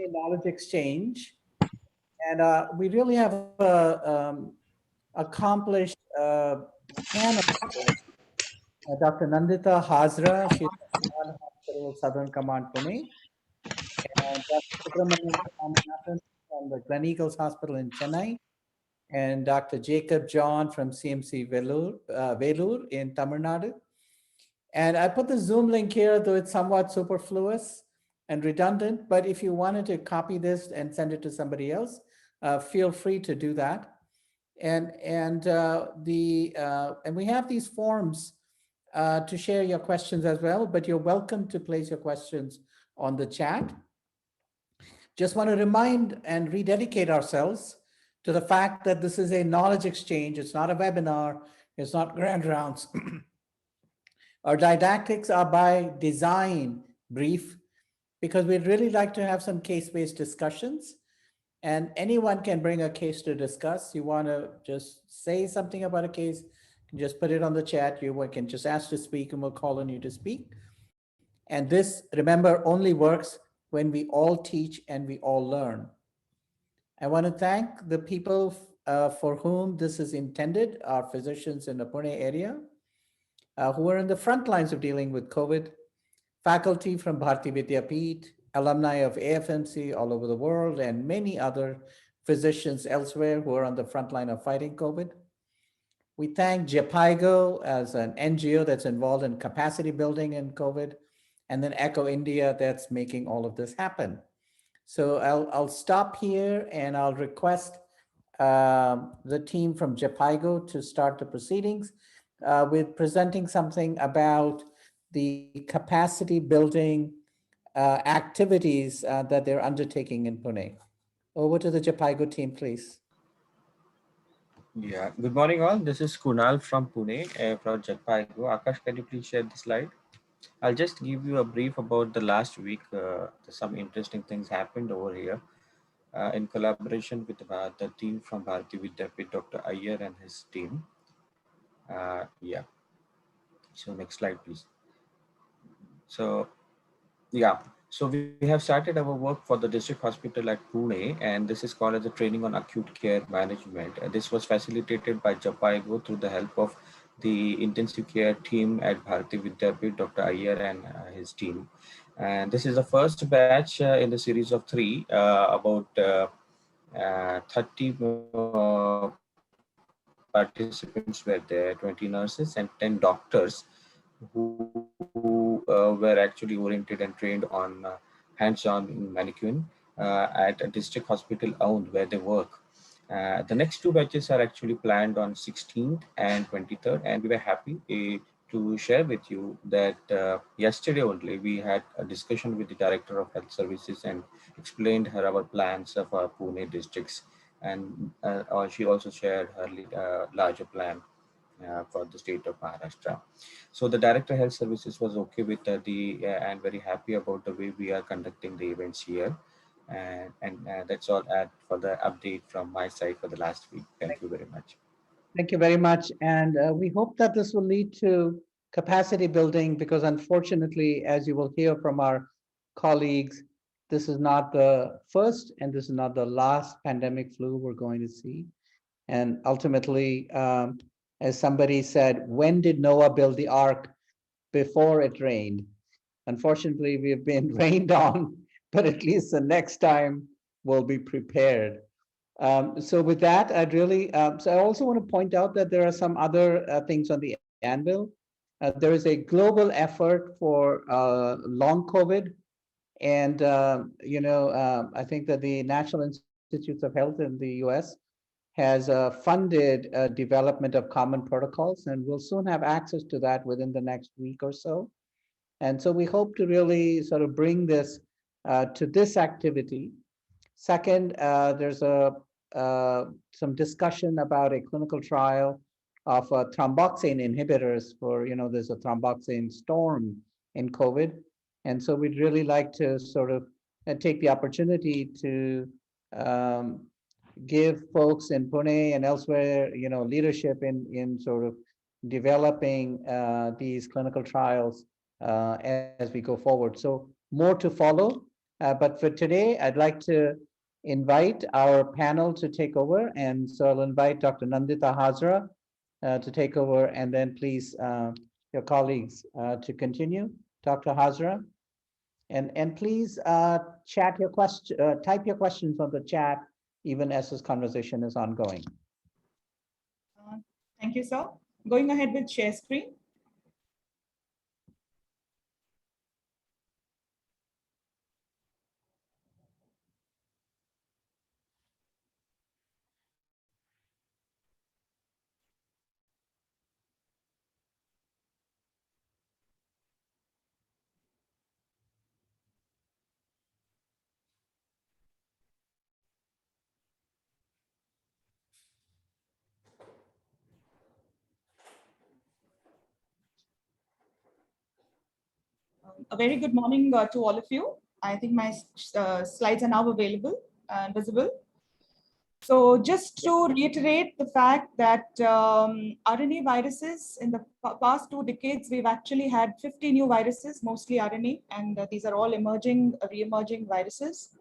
Pune Knowledge Exchange. And we really have a accomplished panel. Dr. Nandita Hazra, she's from One Hospital, Southern Command, Pune. And Dr. Subramanian Swaminathan from the Gleneagles Hospital in Chennai. And Dr. Jacob John from CMC Velur in Tamil Nadu. And I put the Zoom link here, though it's somewhat superfluous and redundant, but if you wanted to copy this and send it to somebody else, feel free to do that. And we have these forms to share your questions as well, but you're welcome to place your questions on the chat. Just want to remind and rededicate ourselves to the fact that this is a knowledge exchange. It's not a webinar. It's not grand rounds. Our didactics are by design brief because we'd really like to have some case-based discussions, and anyone can bring a case to discuss. You want to just say something about a case, you can just put it on the chat. You can just ask to speak and we'll call on you to speak. And this, remember, only works when we all teach and we all learn. I want to thank the people for whom this is intended, our physicians in the Pune area, who are in the front lines of dealing with COVID, faculty from Bharati Vidyapeeth, alumni of AFMC all over the world, and many other physicians elsewhere who are on the front line of fighting COVID. We thank JPIGO as an NGO that's involved in capacity building in COVID, and then Echo India that's making all of this happen. So I'll stop here and I'll request the team from JPIGO to start the proceedings with presenting something about the capacity building activities that they're undertaking in Pune. Over to the JPIGO team, please. Yeah, good morning all. This is Kunal from Pune, from JPIGO. Akash, can you please share the slide? I'll just give you a brief about the last week. Some interesting things happened over here in collaboration with the team from Bharati Vidyapeeth, Dr. Iyer and his team. Yeah. So next slide, please. So yeah, so we have started our work for the district hospital at Pune, and this is called as a training on acute care management. This was facilitated by JPIGO through the help of the intensive care team at Bharati Vidyapeeth, Dr. Iyer and his team. And this is the first batch in the series of three, about 30 participants were there, 20 nurses and 10 doctors who were actually oriented and trained on hands-on mannequin at a district hospital owned where they work. The next two batches are actually planned on 16th and 23rd, and we were happy to share with you that yesterday only we had a discussion with the Director of Health Services and explained her our plans of our Pune districts, and she also shared her larger plan for the state of Maharashtra. So the Director of Health Services was okay with and very happy about the way we are conducting the events here. And that's all for the update from my side for the last week. Thank you very much. Thank you very much. And we hope that this will lead to capacity building because unfortunately, as you will hear from our colleagues, this is not the first and this is not the last pandemic flu we're going to see. And ultimately, as somebody said, when did Noah build the ark? Before it rained. Unfortunately, we've been rained on, but at least the next time we'll be prepared. So with that, I'd really, so I also want to point out that there are some other things on the anvil. There is a global effort for long COVID. And, I think that the National Institutes of Health in the US has funded development of common protocols, and we'll soon have access to that within the next week or so. And so we hope to really sort of bring this to this activity. Second, there's some discussion about a clinical trial of thromboxane inhibitors for, there's a thromboxane storm in COVID. And so we'd really like to sort of take the opportunity to give folks in Pune and elsewhere, leadership in sort of developing these clinical trials as we go forward. So more to follow. But for today, I'd like to invite our panel to take over. And so I'll invite Dr. Nandita Hazra to take over, and then please, your colleagues to continue. Dr. Hazra, and please chat your question, type your questions on the chat, even as this conversation is ongoing. Uh, Thank you, sir. Going ahead with share screen. A very good morning to all of you. I think my slides are now available and visible. So just to reiterate the fact that RNA viruses in the past 2 decades, we've actually had 50 new viruses, mostly RNA, and these are all emerging, re-emerging viruses.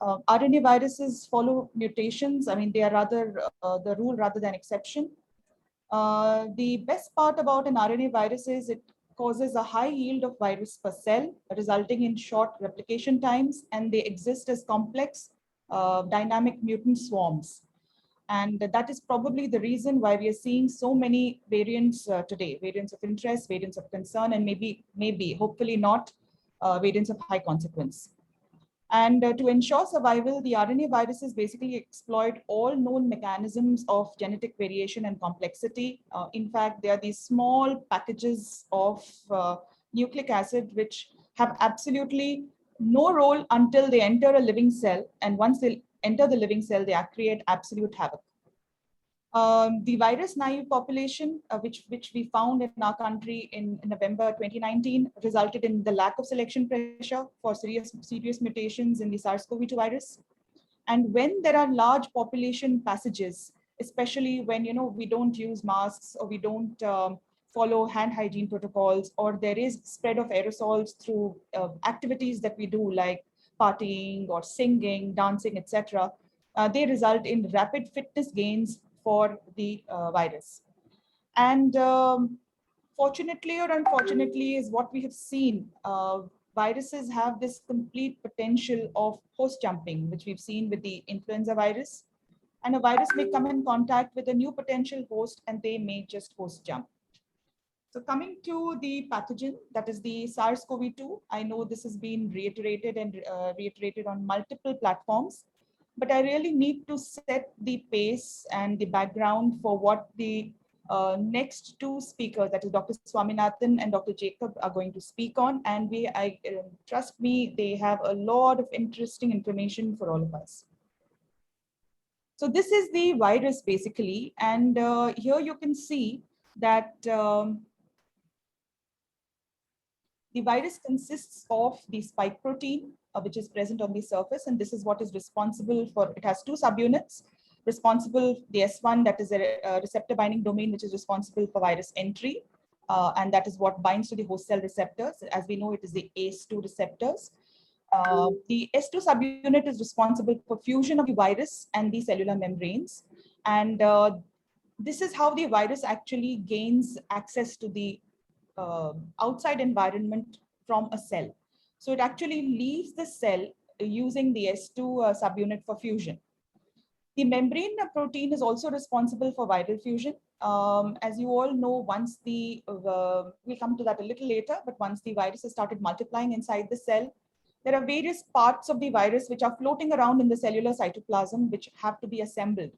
RNA viruses follow mutations. I mean, they are rather the rule rather than exception. The best part about an RNA virus is it causes a high yield of virus per cell, resulting in short replication times, and they exist as complex dynamic mutant swarms. And that is probably the reason why we are seeing so many variants today, variants of interest, variants of concern, and maybe, hopefully not, variants of high consequence. And to ensure survival, the RNA viruses basically exploit all known mechanisms of genetic variation and complexity. In fact, they are these small packages of nucleic acid which have absolutely no role until they enter a living cell. And once they enter the living cell, they create absolute havoc. The virus naive population, which we found in our country in November 2019, resulted in the lack of selection pressure for serious mutations in the SARS-CoV-2 virus. And when there are large population passages, especially when we don't use masks, or we don't follow hand hygiene protocols, or there is spread of aerosols through activities that we do like partying or singing, dancing, etc., they result in rapid fitness gains for the virus. And fortunately or unfortunately is what we have seen. Viruses have this complete potential of host jumping, which we've seen with the influenza virus. And a virus may come in contact with a new potential host and they may just host jump. So coming to the pathogen, that is the SARS-CoV-2, I know this has been reiterated and reiterated on multiple platforms, but I really need to set the pace and the background for what the next two speakers, that is Dr. Swaminathan and Dr. Jacob, are going to speak on. And trust me, they have a lot of interesting information for all of us. So this is the virus basically, and here you can see that the virus consists of the spike protein, which is present on the surface, and this is what is responsible for, it has two subunits, responsible, the S1, that is a receptor binding domain, which is responsible for virus entry, and that is what binds to the host cell receptors. As we know, it is the ACE2 receptors. The S2 subunit is responsible for fusion of the virus and the cellular membranes, and this is how the virus actually gains access to the outside environment from a cell. So it actually leaves the cell using the S2 subunit for fusion. The membrane protein is also responsible for viral fusion. As you all know, once we'll come to that a little later, but once the virus has started multiplying inside the cell, there are various parts of the virus which are floating around in the cellular cytoplasm, which have to be assembled.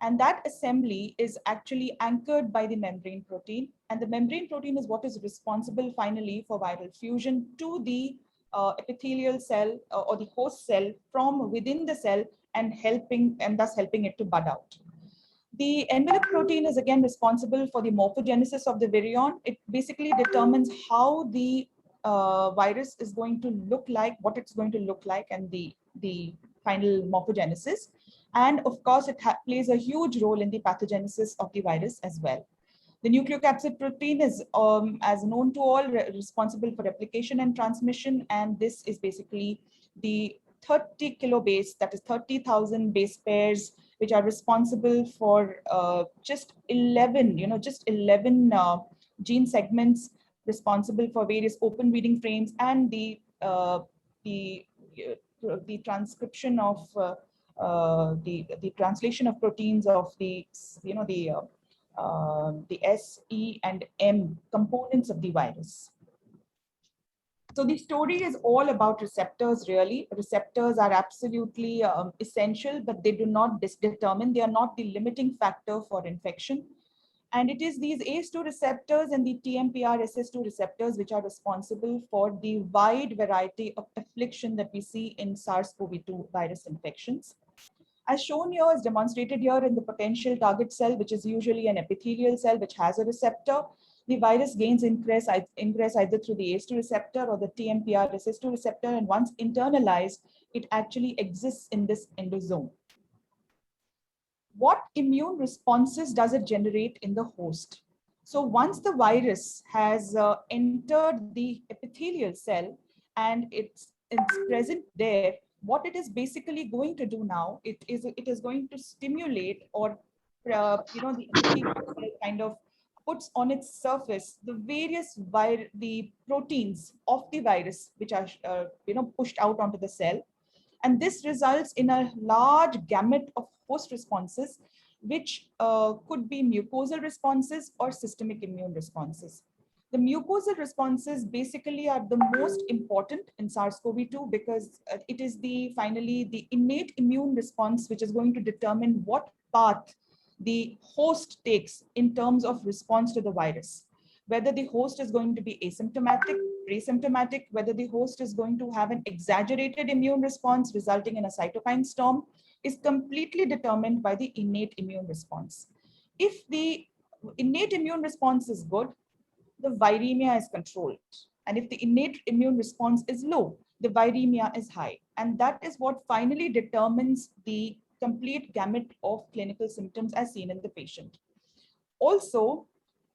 And that assembly is actually anchored by the membrane protein. And the membrane protein is what is responsible finally for viral fusion to the epithelial cell or the host cell from within the cell, and thus helping it to bud out. The envelope protein is again responsible for the morphogenesis of the virion. It basically determines how the virus is going to look like, what it's going to look like, and the final morphogenesis. And of course, it plays a huge role in the pathogenesis of the virus as well. The nucleocapsid protein is, as known to all, responsible for replication and transmission, and this is basically the 30 kilobase, that is 30,000 base pairs, which are responsible for just 11, just 11 gene segments responsible for various open reading frames and the the transcription of the translation of proteins of the S, E, and M components of the virus. So the story is all about receptors, really. Receptors are absolutely essential, but they do not determine, they are not the limiting factor for infection. And it is these ACE2 receptors and the TMPRSS2 receptors which are responsible for the wide variety of affliction that we see in SARS-CoV-2 virus infections. As shown here, is demonstrated here in the potential target cell, which is usually an epithelial cell which has a receptor. The virus gains ingress either through the ACE2 receptor or the TMPRSS2 receptor, and once internalized, it actually exists in this endosome. What immune responses does it generate in the host? So once the virus has entered the epithelial cell and it's present there, what it is basically going to do now, it is going to stimulate, or the epithelial cell kind of puts on its surface the various the proteins of the virus which are pushed out onto the cell, and this results in a large gamut of host responses, which could be mucosal responses or systemic immune responses. The mucosal responses basically are the most important in SARS-CoV-2 because it is finally the innate immune response which is going to determine what path the host takes in terms of response to the virus. Whether the host is going to be asymptomatic, pre-symptomatic, whether the host is going to have an exaggerated immune response resulting in a cytokine storm is completely determined by the innate immune response. If the innate immune response is good, the viremia is controlled. And if the innate immune response is low, the viremia is high. And that is what finally determines the complete gamut of clinical symptoms as seen in the patient. Also,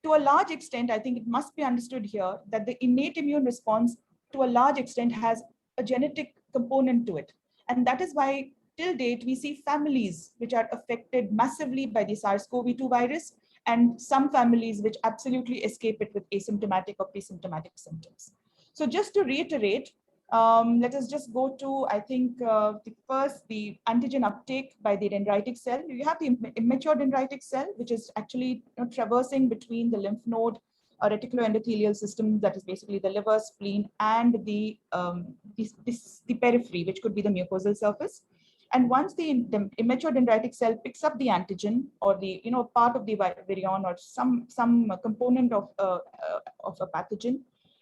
to a large extent, I think it must be understood here that the innate immune response to a large extent has a genetic component to it. And that is why till date, we see families which are affected massively by the SARS-CoV-2 virus and some families which absolutely escape it with asymptomatic or pre-symptomatic symptoms. So just to reiterate, let us just go to, I think, the antigen uptake by the dendritic cell. You have the immature dendritic cell, which is actually traversing between the lymph node, reticuloendothelial system, that is basically the liver, spleen, and the periphery, which could be the mucosal surface. And once the immature dendritic cell picks up the antigen or the part of the virion or some component of a pathogen,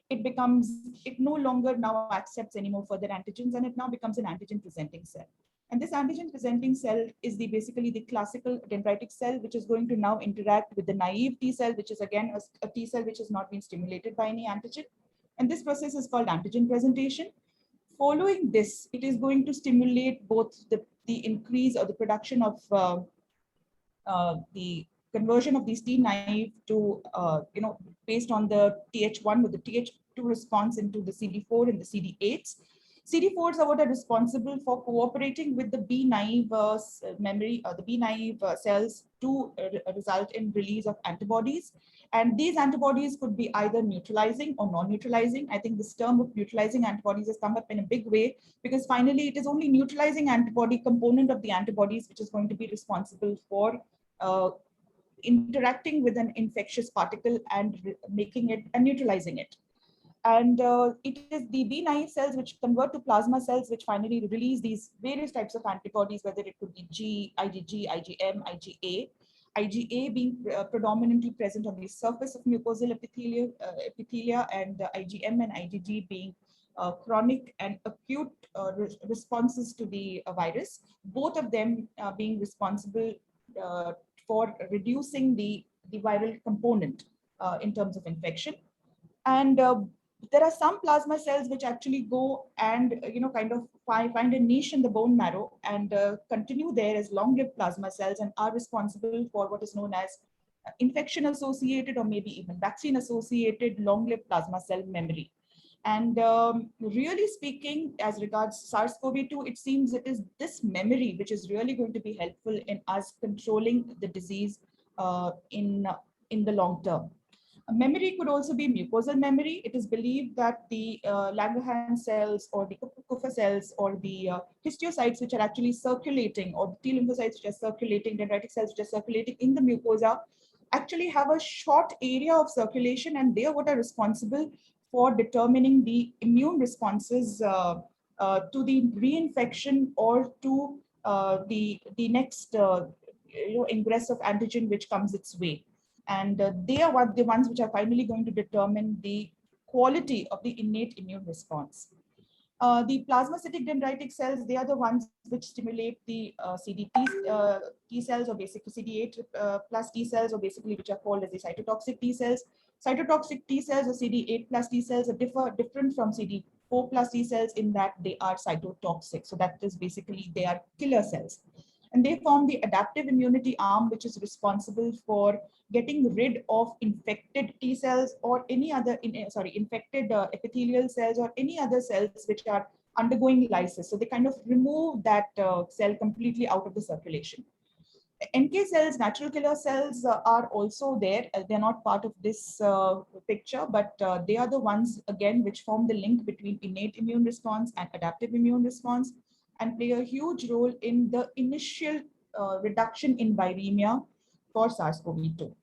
it no longer now accepts any more further antigens, and it now becomes an antigen presenting cell. And this antigen presenting cell is basically the classical dendritic cell, which is going to now interact with the naive T cell, which is again a T cell which has not been stimulated by any antigen. And this process is called antigen presentation. Following this, it is going to stimulate both the increase or the production of the conversion of these T naive to, based on the TH1 with the TH2 response into the CD4 and the CD8s. CD4s are what are responsible for cooperating with the B naive memory, the B naive cells to result in release of antibodies. And these antibodies could be either neutralizing or non-neutralizing. I think this term of neutralizing antibodies has come up in a big way because finally it is only neutralizing antibody component of the antibodies which is going to be responsible for interacting with an infectious particle and making it and neutralizing it. And it is the B naive cells which convert to plasma cells, which finally release these various types of antibodies, whether it could be IgG, IgM, IgA. IgA being predominantly present on the surface of mucosal epithelia, and IgM and IgG being chronic and acute responses to the virus, both of them being responsible for reducing the viral component in terms of infection. And there are some plasma cells which actually go and kind of find a niche in the bone marrow and continue there as long-lived plasma cells and are responsible for what is known as infection associated or maybe even vaccine associated long-lived plasma cell memory. And really speaking, as regards SARS-CoV-2, it seems it is this memory which is really going to be helpful in us controlling the disease in the long term. Memory could also be mucosal memory. It is believed that the Langerhans cells or the Kupffer cells or the histiocytes which are actually circulating, or the T lymphocytes which are circulating, dendritic cells which are circulating in the mucosa, actually have a short area of circulation, and they are what are responsible for determining the immune responses to the reinfection or to the next ingress of antigen which comes its way. And they are the ones which are finally going to determine the quality of the innate immune response. The plasmacytic dendritic cells, they are the ones which stimulate the T cells, or basically CD8 plus T cells, or basically which are called as the cytotoxic T cells. Cytotoxic T cells or CD8 plus T cells are different from CD4 plus T cells in that they are cytotoxic. So that is basically they are killer cells. And they form the adaptive immunity arm, which is responsible for getting rid of infected T cells or any other, infected epithelial cells or any other cells which are undergoing lysis. So they kind of remove that cell completely out of the circulation. NK cells, natural killer cells, are also there. They're not part of this picture, but they are the ones, again, which form the link between innate immune response and adaptive immune response, and play a huge role in the initial reduction in viremia for SARS-CoV-2.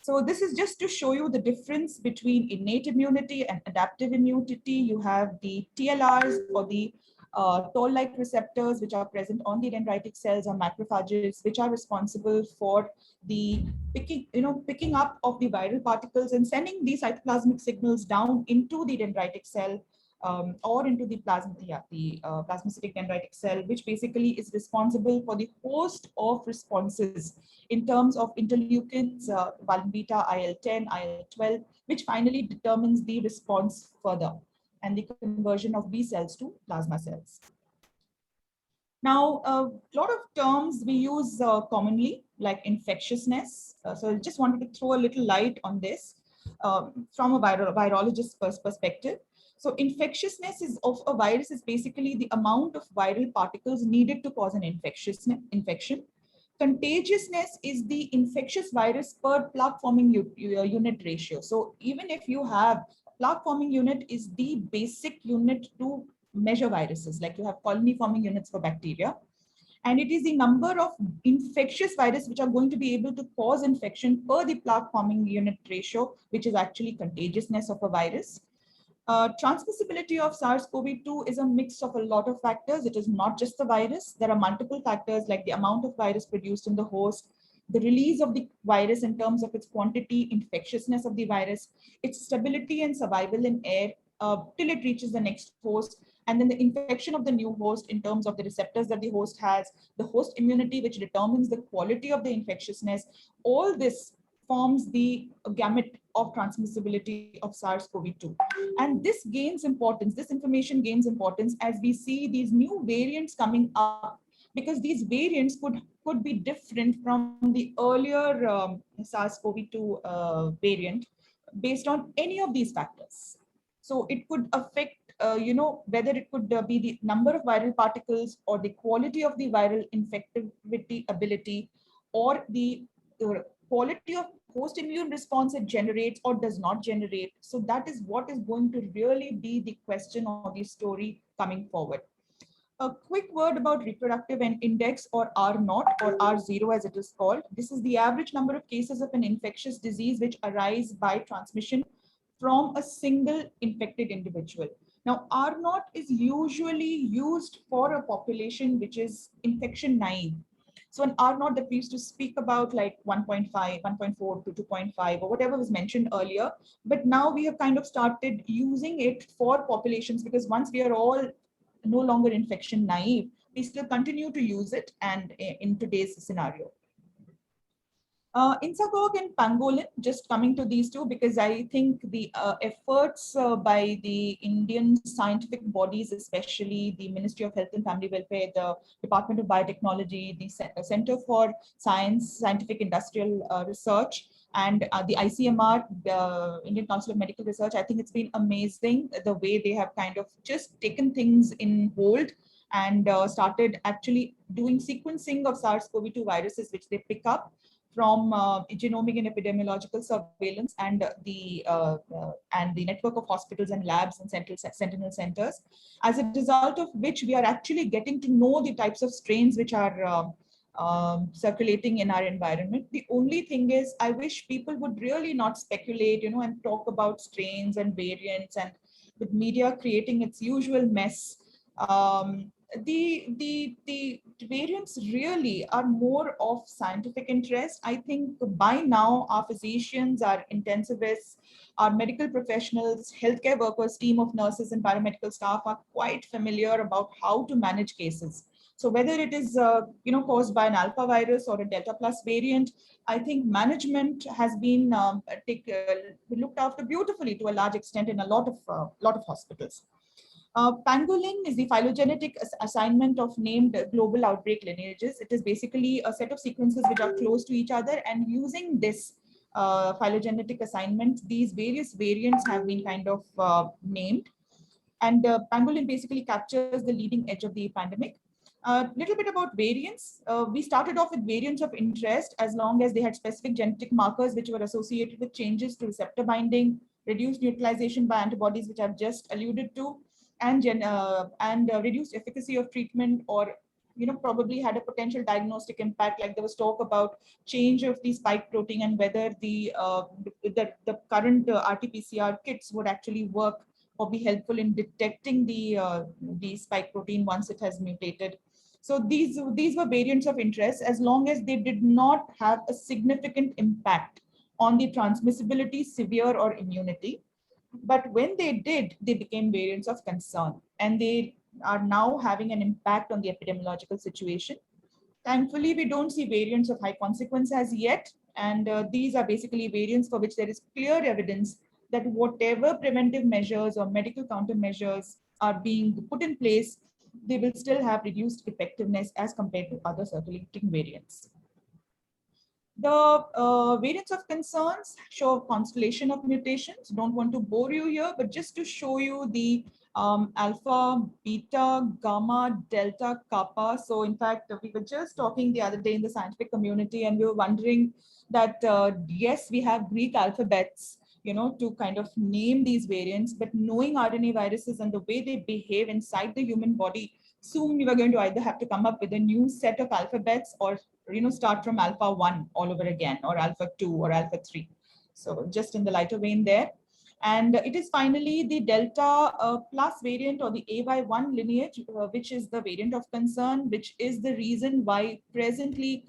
So this is just to show you the difference between innate immunity and adaptive immunity. You have the TLRs, or the toll-like receptors, which are present on the dendritic cells or macrophages, which are responsible for the picking up of the viral particles and sending these cytoplasmic signals down into the dendritic cell, or into the plasmacytic dendritic cell, which basically is responsible for the host of responses in terms of interleukins, beta, IL-10, IL-12, which finally determines the response further and the conversion of B cells to plasma cells. Now, a lot of terms we use commonly, like infectiousness. So I just wanted to throw a little light on this from a virologist's perspective. So infectiousness of a virus is basically the amount of viral particles needed to cause an infection. Contagiousness is the infectious virus per plaque forming unit ratio. So even if you have plaque forming unit is the basic unit to measure viruses, like you have colony forming units for bacteria. And it is the number of infectious viruses which are going to be able to cause infection per the plaque forming unit ratio, which is actually contagiousness of a virus. Transmissibility of SARS-CoV-2 is a mix of a lot of factors. It is not just the virus. There are multiple factors like the amount of virus produced in the host, the release of the virus in terms of its quantity, infectiousness of the virus, its stability and survival in air till it reaches the next host, and then the infection of the new host in terms of the receptors that the host has, the host immunity, which determines the quality of the infectiousness. All this forms the gamut of transmissibility of SARS-CoV-2. And this gains importance, this information gains importance as we see these new variants coming up, because these variants could be different from the earlier SARS-CoV-2 variant based on any of these factors. So it could affect, whether it could be the number of viral particles or the quality of the viral infectivity ability, or the quality of host immune response it generates or does not generate. So that is what is going to really be the question or the story coming forward. A quick word about reproductive index, or R0 or R0 as it is called. This is the average number of cases of an infectious disease which arise by transmission from a single infected individual. Now, R0 is usually used for a population which is infection naive. So an R0 that we used to speak about, like 1.5, 1.4 to 2.5, or whatever was mentioned earlier. But now we have kind of started using it for populations, because once we are all no longer infection naive, we still continue to use it, and in today's scenario. Insagog and pangolin, just coming to these two, because I think the efforts by the Indian scientific bodies, especially the Ministry of Health and Family Welfare, the Department of Biotechnology, the Center for Scientific Industrial Research, And the ICMR, the Indian Council of Medical Research, I think it's been amazing the way they have kind of just taken things in hold and started actually doing sequencing of SARS-CoV-2 viruses, which they pick up from genomic and epidemiological surveillance and the network of hospitals and labs and sentinel centers, as a result of which we are actually getting to know the types of strains which are circulating in our environment. The only thing is, I wish people would really not speculate, and talk about strains and variants, and with media creating its usual mess. The variants really are more of scientific interest. I think by now our physicians, our intensivists, our medical professionals, healthcare workers, team of nurses and paramedical staff are quite familiar about how to manage cases. So whether it is caused by an alpha virus or a delta plus variant, I think management has been looked after beautifully to a large extent in a lot of hospitals. Pangolin is the phylogenetic assignment of named global outbreak lineages. It is basically a set of sequences which are close to each other, and using this phylogenetic assignment, these various variants have been kind of named. And Pangolin basically captures the leading edge of the pandemic. A little bit about variants. We started off with variants of interest as long as they had specific genetic markers which were associated with changes to receptor binding, reduced neutralization by antibodies, which I've just alluded to, and reduced efficacy of treatment, or probably had a potential diagnostic impact. Like there was talk about change of the spike protein and whether the current RT-PCR kits would actually work or be helpful in detecting the spike protein once it has mutated. So these were variants of interest as long as they did not have a significant impact on the transmissibility, severe, or immunity. But when they did, they became variants of concern, and they are now having an impact on the epidemiological situation. Thankfully, we don't see variants of high consequence as yet, and these are basically variants for which there is clear evidence that whatever preventive measures or medical countermeasures are being put in place, they will still have reduced effectiveness as compared to other circulating variants. The variants of concerns show a constellation of mutations. Don't want to bore you here, but just to show you the alpha, beta, gamma, delta, kappa. So in fact, we were just talking the other day in the scientific community, and we were wondering that, yes, we have Greek alphabets, to kind of name these variants, but knowing RNA viruses and the way they behave inside the human body, soon we were going to either have to come up with a new set of alphabets, or start from alpha 1 all over again, or alpha 2 or alpha 3. So just in the lighter vein there. And it is finally the delta plus variant, or the AY1 lineage, which is the variant of concern, which is the reason why currently,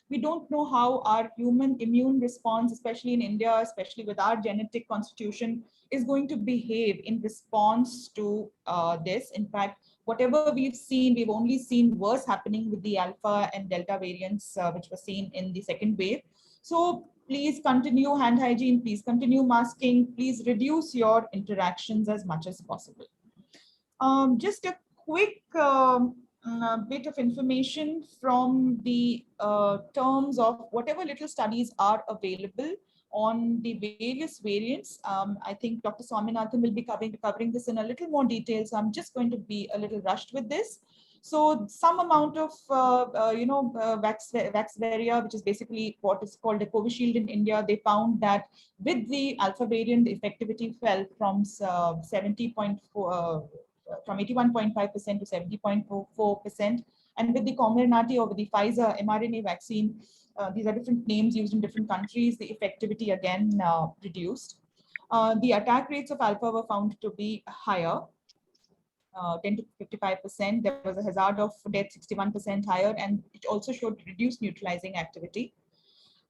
we don't know how our human immune response, especially in India, especially with our genetic constitution, is going to behave in response to this. In fact, whatever we've seen, we've only seen worse happening with the alpha and delta variants, which were seen in the second wave. So please continue hand hygiene, please continue masking, please reduce your interactions as much as possible. Just a quick bit of information from the terms of whatever little studies are available on the various variants. I think Dr. Swaminathan will be covering this in a little more detail, so I'm just going to be a little rushed with this. So some amount of, Vaxveria, which is basically what is called a Covishield in India, they found that with the alpha variant, the effectivity fell from 81.5% to 70.44%. And with the Comirnaty or with the Pfizer mRNA vaccine, these are different names used in different countries, the effectivity again reduced. The attack rates of alpha were found to be higher, 10 to 55%. There was a hazard of death 61% higher, and it also showed reduced neutralizing activity.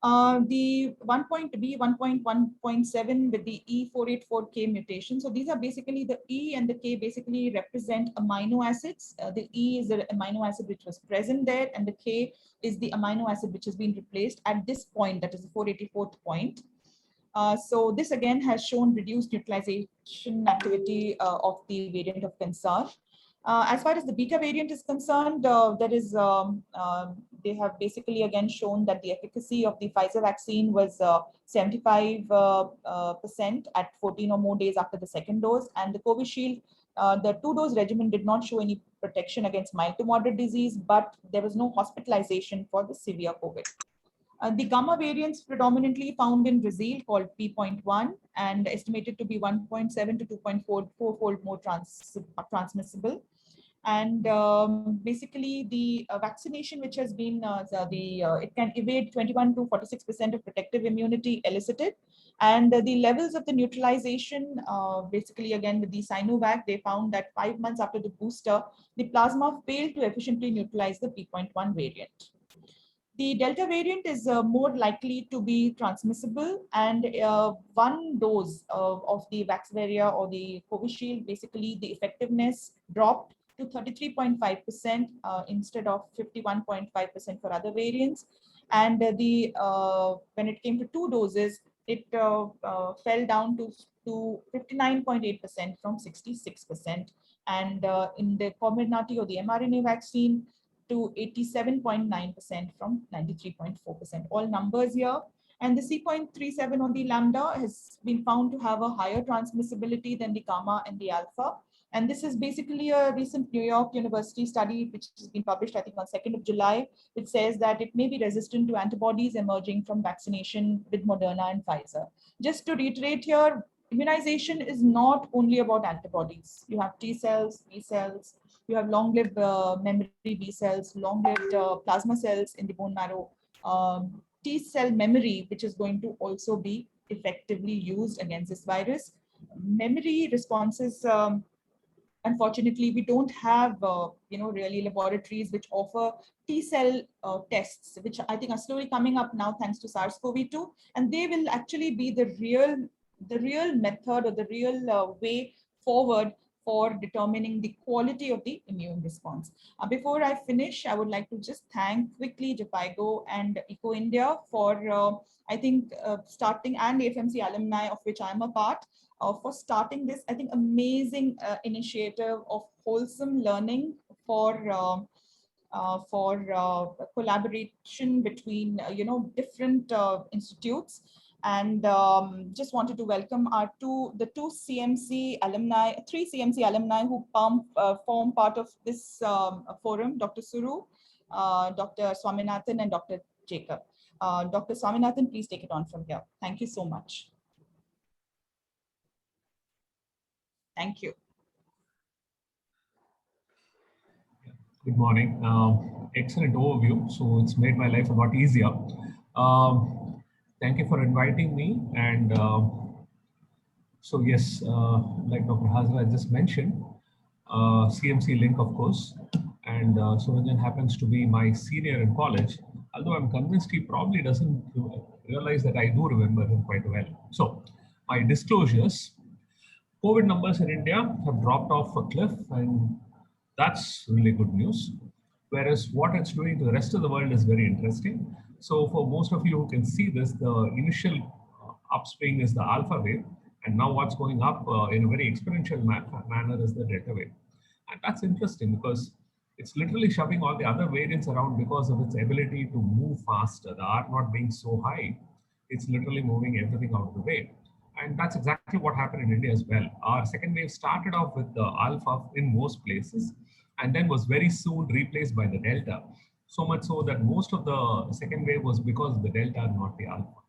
The 1.1.7 with the E484K mutation. So these are basically, the E and the K basically represent amino acids. The E is the amino acid which was present there, and the K is the amino acid which has been replaced at this point, that is the 484th point. So this again has shown reduced neutralization activity of the variant of concern. As far as the beta variant is concerned, they have basically again shown that the efficacy of the Pfizer vaccine was 75% at 14 or more days after the second dose, and the Covishield, the two-dose regimen did not show any protection against mild to moderate disease, but there was no hospitalization for the severe COVID. The gamma variants predominantly found in Brazil called P.1 and estimated to be 1.7 to 2.44-fold more transmissible. And basically the vaccination which has been, it can evade 21 to 46% of protective immunity elicited. And the levels of the neutralization, basically again with the Sinovac, they found that 5 months after the booster, the plasma failed to efficiently neutralize the P.1 variant. The Delta variant is more likely to be transmissible, and one dose of the Vaxzevria or the Covishield, basically the effectiveness dropped to 33.5% instead of 51.5% for other variants. And when it came to two doses, it fell down to 59.8% from 66%. And in the Comirnaty or the mRNA vaccine, to 87.9% from 93.4%. All numbers here. And the C.37 on the lambda has been found to have a higher transmissibility than the gamma and the alpha. And this is basically a recent New York University study, which has been published, I think, on 2nd of July, which says that it may be resistant to antibodies emerging from vaccination with Moderna and Pfizer. Just to reiterate here, immunization is not only about antibodies. You have T cells, B cells, you have long-lived memory B cells, long-lived plasma cells in the bone marrow, T cell memory, which is going to also be effectively used against this virus. Memory responses, unfortunately, we don't have, really laboratories which offer T cell tests, which I think are slowly coming up now thanks to SARS-CoV-2, and they will actually be the real method or the real way forward for determining the quality of the immune response. Before I finish, I would like to just thank quickly Japigo and Eco India for, I think, starting, and FMC alumni, of which I'm a part, for starting this, I think, amazing initiative of wholesome learning for collaboration between, different institutes. And just wanted to welcome the three CMC alumni who form part of this forum, Dr. Suru, Dr. Swaminathan, and Dr. Jacob. Dr. Swaminathan, please take it on from here. Thank you so much. Thank you. Good morning. Excellent overview. So it's made my life a lot easier. Thank you for inviting me. And so yes, like Dr. Hazra just mentioned, CMC link, of course. And Subramanian happens to be my senior in college, although I'm convinced he probably doesn't realize that I do remember him quite well. So my disclosures. COVID numbers in India have dropped off a cliff, and that's really good news. Whereas what it's doing to the rest of the world is very interesting. So for most of you who can see this, the initial upswing is the alpha wave, and now what's going up in a very exponential manner is the delta wave. And that's interesting because it's literally shoving all the other variants around because of its ability to move faster. The R not being so high, it's literally moving everything out of the way. And that's exactly what happened in India as well. Our second wave started off with the alpha in most places and then was very soon replaced by the delta. So much so that most of the second wave was because of the delta, not the alpha.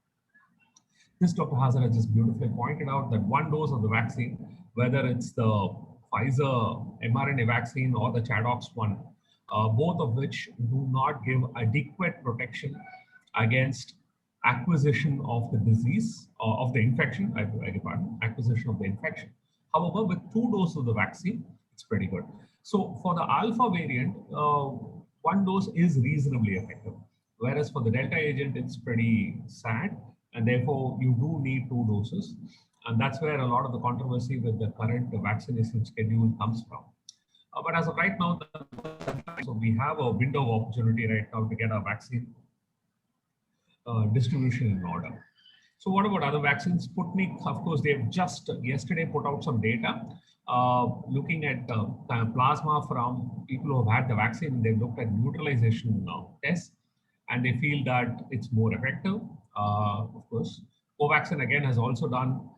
This Dr. Hazra just beautifully pointed out that one dose of the vaccine, whether it's the Pfizer mRNA vaccine or the ChAdOx one, both of which do not give adequate protection against acquisition of the disease, of the infection, I beg your pardon, acquisition of the infection. However, with 2 doses of the vaccine, it's pretty good. So for the alpha variant, 1 dose is reasonably effective. Whereas for the delta agent, it's pretty sad. And therefore, you do need 2 doses. And that's where a lot of the controversy with the current vaccination schedule comes from. But as of right now, so we have a window of opportunity right now to get our vaccine distribution in order. So what about other vaccines? Sputnik, of course, they've just yesterday put out some data looking at kind of plasma from people who have had the vaccine. They've looked at neutralization tests, and they feel that it's more effective. Of course, Covaxin again has also done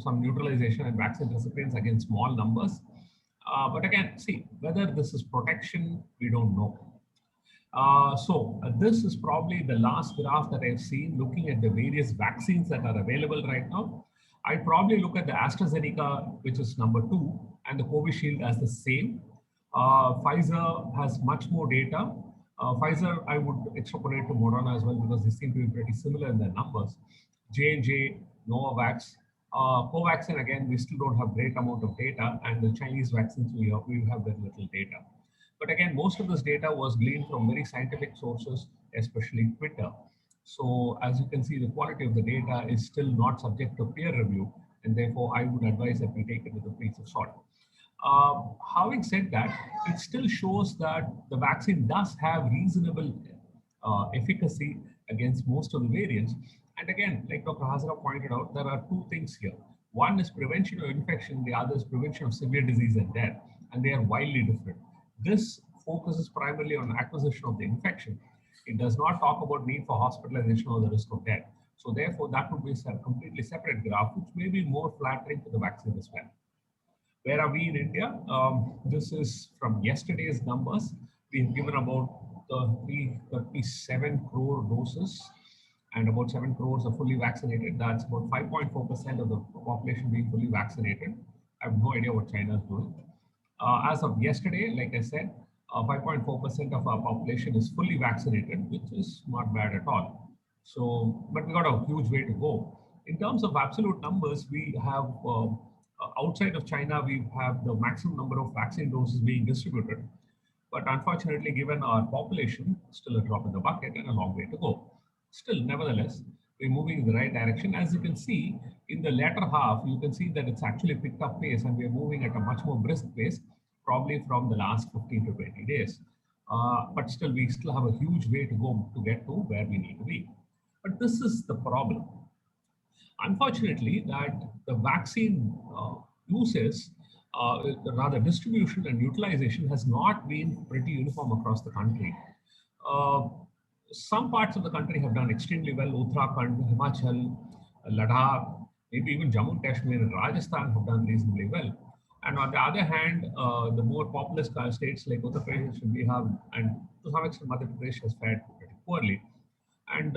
some neutralization and vaccine recipients against small numbers. But again, see, whether this is protection, we don't know. This is probably the last graph that I've seen looking at the various vaccines that are available right now. I'd probably look at the AstraZeneca, which is number 2, and the Covishield as the same. Pfizer has much more data. Pfizer, I would extrapolate to Moderna as well because they seem to be pretty similar in their numbers. J&J, Novavax, Covaxin, again, we still don't have great amount of data, and the Chinese vaccines, we have very little data. But again, most of this data was gleaned from very scientific sources, especially Twitter. So as you can see, the quality of the data is still not subject to peer review, and therefore I would advise that we take it with a pinch of salt. Having said that, it still shows that the vaccine does have reasonable efficacy against most of the variants. And again, like Dr. Hazra pointed out, there are two things here. One is prevention of infection, the other is prevention of severe disease and death, and they are wildly different. This focuses primarily on acquisition of the infection. It does not talk about need for hospitalization or the risk of death. So therefore, that would be a completely separate graph, which may be more flattering to the vaccine as well. Where are we in India? This is from yesterday's numbers. We've given about 37 crore doses, and about 7 crores are fully vaccinated. That's about 5.4% of the population being fully vaccinated. I have no idea what China is doing. As of yesterday, like I said, 5.4% of our population is fully vaccinated, which is not bad at all. So, but we got a huge way to go. In terms of absolute numbers, we have, outside of China, we have the maximum number of vaccine doses being distributed. But unfortunately, given our population, still a drop in the bucket and a long way to go. Still, nevertheless, we're moving in the right direction. As you can see, in the latter half, you can see that it's actually picked up pace and we're moving at a much more brisk pace, probably from the last 15 to 20 days. But still, we still have a huge way to go to get to where we need to be. But this is the problem. Unfortunately, that the vaccine uses, rather distribution and utilization has not been pretty uniform across the country. Some parts of the country have done extremely well. Uttarakhand, Himachal, Ladakh, maybe even Jammu and Kashmir and Rajasthan have done reasonably well. And on the other hand, the more populous states like Uttar Pradesh, Bihar, and to some extent Madhya Pradesh has fared pretty poorly. And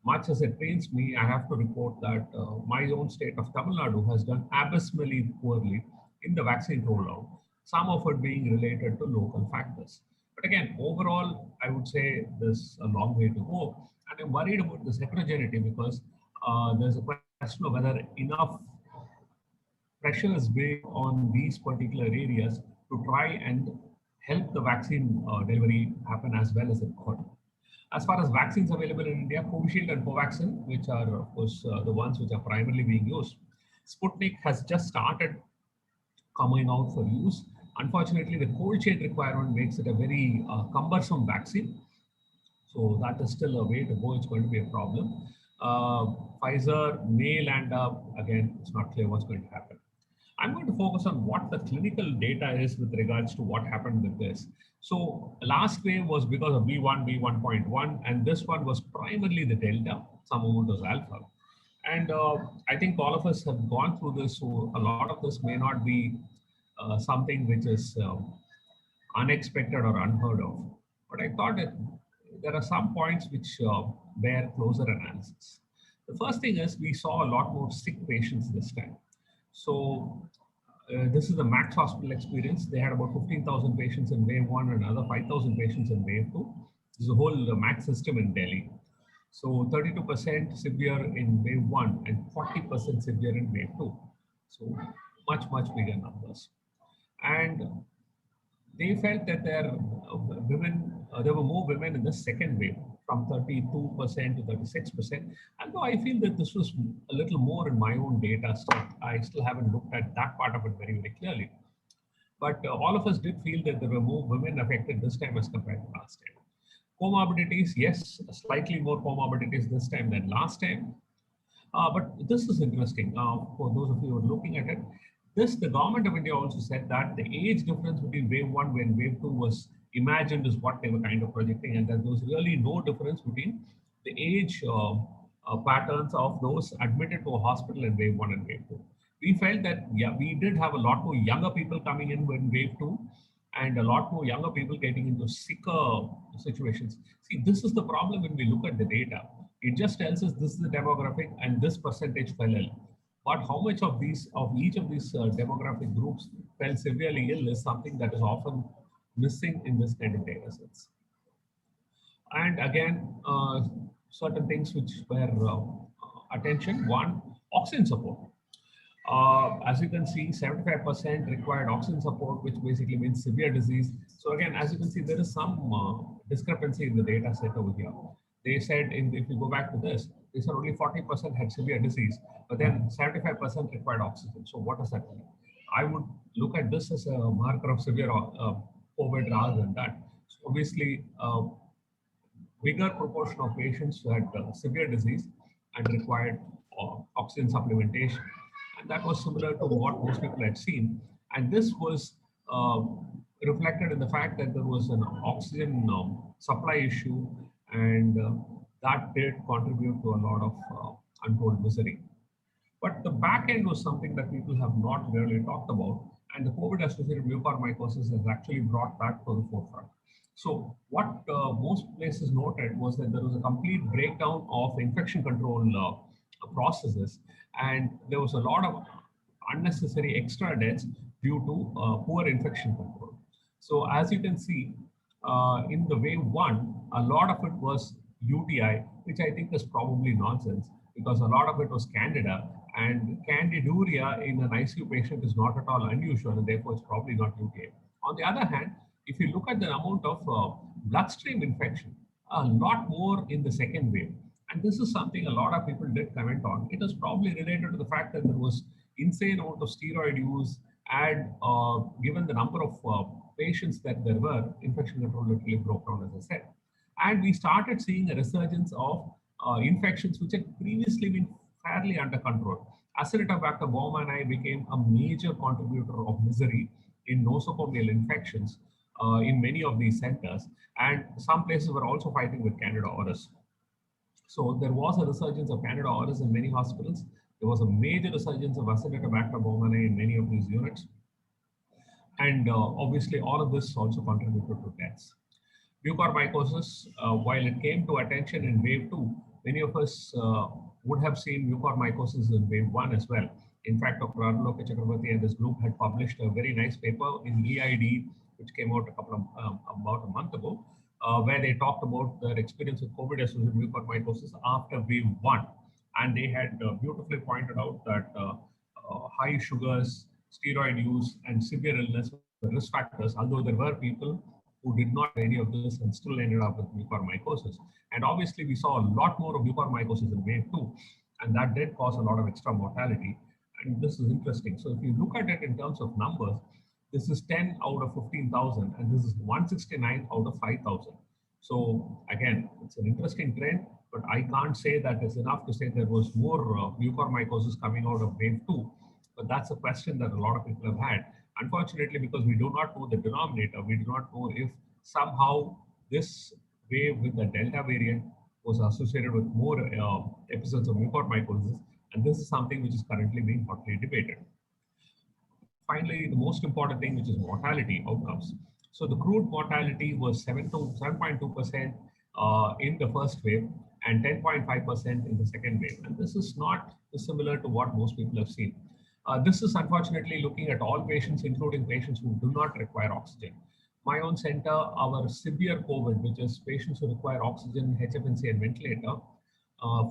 much as it pains me, I have to report that my own state of Tamil Nadu has done abysmally poorly in the vaccine rollout, some of it being related to local factors. But again, overall, I would say there's a long way to go. And I'm worried about this heterogeneity because there's a question of whether enough pressure is being on these particular areas to try and help the vaccine delivery happen as well as it could. As far as vaccines available in India, Covishield and Covaxin, which are of course the ones which are primarily being used. Sputnik has just started coming out for use. Unfortunately, the cold chain requirement makes it a very cumbersome vaccine. So that is still a way to go. It's going to be a problem. Pfizer may land up, again, it's not clear what's going to happen. I'm going to focus on what the clinical data is with regards to what happened with this. So last wave was because of B1, B1.1, and this one was primarily the Delta, some amount was Alpha. And I think all of us have gone through this, so a lot of this may not be something which is unexpected or unheard of. But I thought that there are some points which bear closer analysis. The first thing is we saw a lot more sick patients this time. So this is the Max Hospital experience. They had about 15,000 patients in wave 1 and another 5,000 patients in wave 2. This is a whole Max system in Delhi. So 32% severe in wave 1 and 40% severe in wave 2. So much, much bigger numbers. And they felt that there were more women in the second wave, from 32% to 36%. Although I feel that this was a little more in my own data set, I still haven't looked at that part of it very, very clearly. But all of us did feel that there were more women affected this time as compared to last time. Comorbidities, yes, slightly more comorbidities this time than last time. But this is interesting. For those of you who are looking at it, This, the government of India also said that the age difference between wave 1 and wave 2 was imagined is what they were kind of projecting, and that there was really no difference between the age patterns of those admitted to a hospital in wave 1 and wave 2. We felt that, yeah, we did have a lot more younger people coming in wave 2 and a lot more younger people getting into sicker situations. See, this is the problem when we look at the data. It just tells us this is the demographic and this percentage fell ill. But how much of each of these demographic groups fell severely ill is something that is often missing in this kind of data sets. And again, certain things which were attention. One, oxygen support. As you can see, 75% required oxygen support, which basically means severe disease. So again, as you can see, there is some discrepancy in the data set over here. They said, if you go back to this, they said only 40% had severe disease, but then 75% required oxygen. So what does that mean? I would look at this as a marker of severe COVID rather than that. So obviously, bigger proportion of patients who had severe disease and required oxygen supplementation. And that was similar to what most people had seen. And this was reflected in the fact that there was an oxygen supply issue, and that did contribute to a lot of untold misery. But the back end was something that people have not really talked about, and the COVID-associated mucormycosis has actually brought that to the forefront. So what most places noted was that there was a complete breakdown of infection control processes, and there was a lot of unnecessary extra deaths due to poor infection control. So as you can see, in the wave 1, a lot of it was UTI, which I think is probably nonsense, because a lot of it was Candida, and candiduria in an ICU patient is not at all unusual, and therefore it's probably not UTI. On the other hand, if you look at the amount of bloodstream infection, a lot more in the second wave. And this is something a lot of people did comment on. It was probably related to the fact that there was insane amount of steroid use, and given the number of patients that there were, infection control literally broke down, as I said. And we started seeing a resurgence of infections which had previously been fairly under control. Acinetobacter baumannii became a major contributor of misery in nosocomial infections in many of these centers, and some places were also fighting with Candida auris. So there was a resurgence of Candida auris in many hospitals. There was a major resurgence of Acinetobacter baumannii in many of these units. And obviously all of this also contributed to deaths. Mucormycosis, while it came to attention in wave 2, many of us would have seen mucormycosis in wave 1 as well. In fact, Dr. Arloke Chakrabarty and his group had published a very nice paper in EID, which came out about a month ago, where they talked about their experience with COVID-associated mucormycosis after wave 1. And they had beautifully pointed out that high sugars, steroid use, and severe illness were risk factors, although there were people who did not have any of this and still ended up with mucormycosis. And obviously, we saw a lot more of mucormycosis in wave 2, and that did cause a lot of extra mortality. And this is interesting. So if you look at it in terms of numbers, this is 10 out of 15,000, and this is 169 out of 5,000. So again, it's an interesting trend, but I can't say that is enough to say there was more mucormycosis coming out of wave 2. But that's a question that a lot of people have had. Unfortunately, because we do not know the denominator, we do not know if somehow this wave with the Delta variant was associated with more episodes of mucormycosis, and this is something which is currently being hotly debated. Finally, the most important thing, which is mortality outcomes. So the crude mortality was 7.2% in the first wave and 10.5% in the second wave. And this is not dissimilar to what most people have seen. This is unfortunately looking at all patients, including patients who do not require oxygen. My own center, our severe COVID, which is patients who require oxygen, HFNC, and ventilator,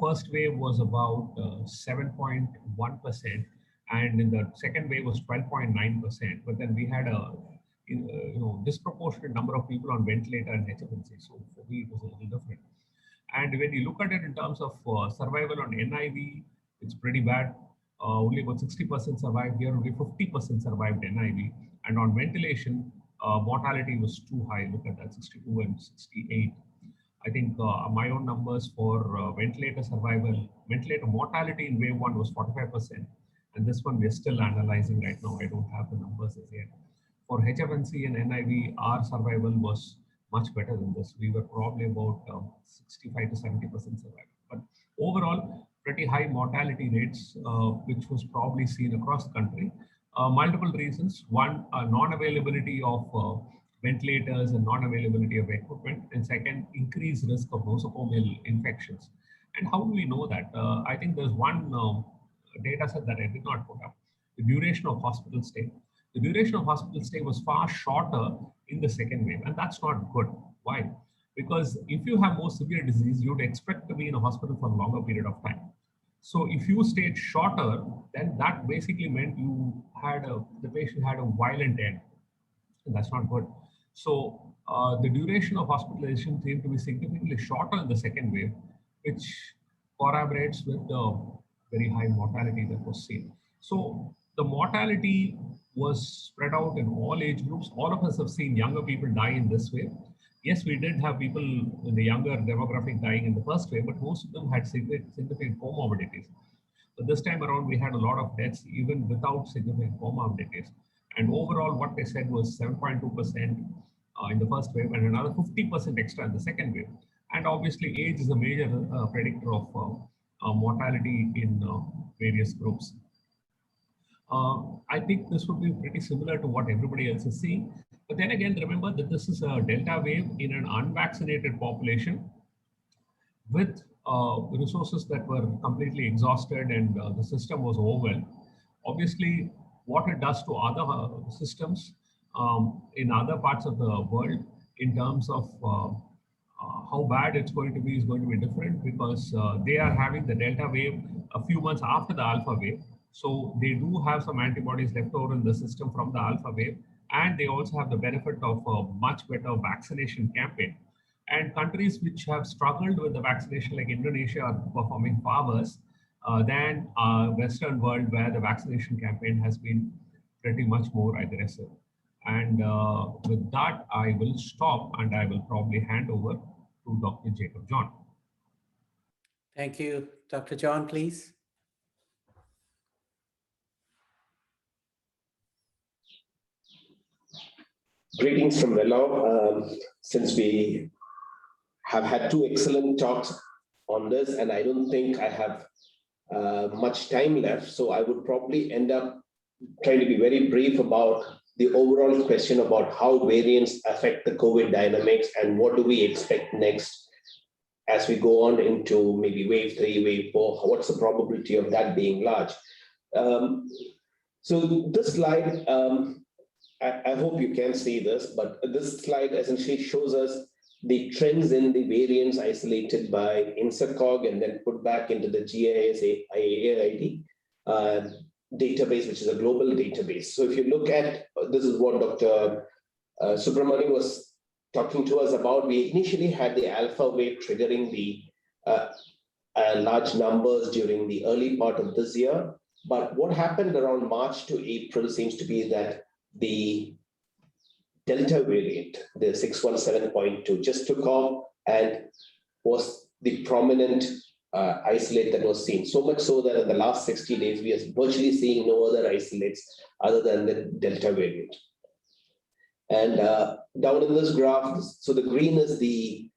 first wave was about 7.1%, and in the second wave was 12.9%. But then we had a disproportionate number of people on ventilator and HFNC, so for me it was a little different. And when you look at it in terms of survival on NIV, it's pretty bad. Only about 60% survived. Here, only 50% survived NIV. And on ventilation, mortality was too high. Look at that, 62 and 68. I think my own numbers for ventilator survival, ventilator mortality in wave 1 was 45%, And this one we're still analyzing right now. I don't have the numbers as yet. For HFNC and NIV, our survival was much better than this. We were probably about 65 to 70% survival. But overall, pretty high mortality rates, which was probably seen across the country. Multiple reasons. One, non-availability of ventilators and non-availability of equipment. And second, increased risk of nosocomial infections. And how do we know that? I think there's one data set that I did not put up. The duration of hospital stay. The duration of hospital stay was far shorter in the second wave, and that's not good. Why? Because if you have more severe disease, you'd expect to be in a hospital for a longer period of time. So if you stayed shorter, then that basically meant the patient had a violent end, and that's not good. So the duration of hospitalization seemed to be significantly shorter in the second wave, which corroborates with the very high mortality that was seen. So the mortality was spread out in all age groups. All of us have seen younger people die in this wave. Yes, we did have people in the younger demographic dying in the first wave, but most of them had significant comorbidities. But this time around, we had a lot of deaths even without significant comorbidities. And overall, what they said was 7.2% in the first wave and another 50% extra in the second wave. And obviously, age is a major predictor of mortality in various groups. I think this would be pretty similar to what everybody else is seeing. But then again, remember that this is a Delta wave in an unvaccinated population with resources that were completely exhausted and the system was overwhelmed. Obviously, what it does to other systems in other parts of the world in terms of how bad it's going to be is going to be different, because they are having the Delta wave a few months after the Alpha wave. So they do have some antibodies left over in the system from the Alpha wave, and they also have the benefit of a much better vaccination campaign. And countries which have struggled with the vaccination, like Indonesia, are performing far worse than Western world, where the vaccination campaign has been pretty much more aggressive. And with that, I will stop and I will probably hand over to Dr. Jacob John. Thank you. Dr. John, please. Greetings from Vellore. Since we have had two excellent talks on this, and I don't think I have much time left, so I would probably end up trying to be very brief about the overall question about how variants affect the COVID dynamics and what do we expect next as we go on into maybe wave 3, wave 4. What's the probability of that being large? So this slide, I hope you can see this, but this slide essentially shows us the trends in the variants isolated by INSACOG and then put back into the GIS-AID database, which is a global database. So if you look at, this is what Dr. Subramanian was talking to us about. We initially had the Alpha wave triggering the large numbers during the early part of this year. But what happened around March to April seems to be that the Delta variant, the 617.2, just took off and was the prominent isolate that was seen. So much so that in the last 60 days, we are virtually seeing no other isolates other than the Delta variant. And down in this graph, so the green is the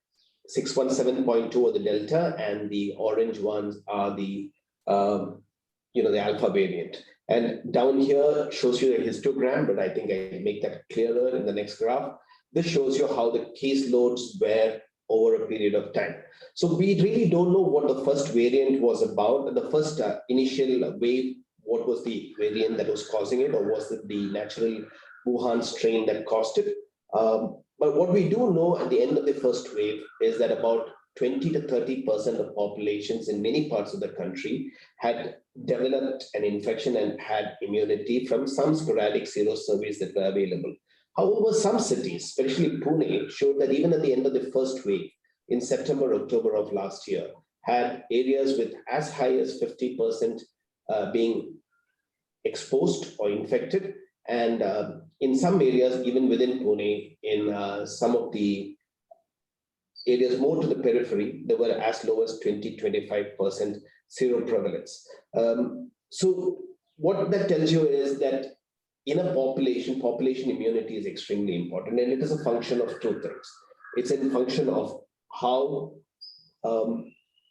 617.2 or the Delta, and the orange ones are the the Alpha variant. And down here shows you a histogram, but I think I make that clearer in the next graph. This shows you how the caseloads were over a period of time. So we really don't know what the first variant was about. The first initial wave, what was the variant that was causing it, or was it the natural Wuhan strain that caused it? But what we do know at the end of the first wave is that about 20 to 30% of populations in many parts of the country had developed an infection and had immunity from some sporadic serosurveys that were available. However, some cities, especially Pune, showed that even at the end of the first wave in September, October of last year, had areas with as high as 50% being exposed or infected. And in some areas, even within Pune, in some of the areas more to the periphery, they were as low as 20-25% seroprevalence. So what that tells you is that in a population, population immunity is extremely important, and it is a function of two things. It's a function of how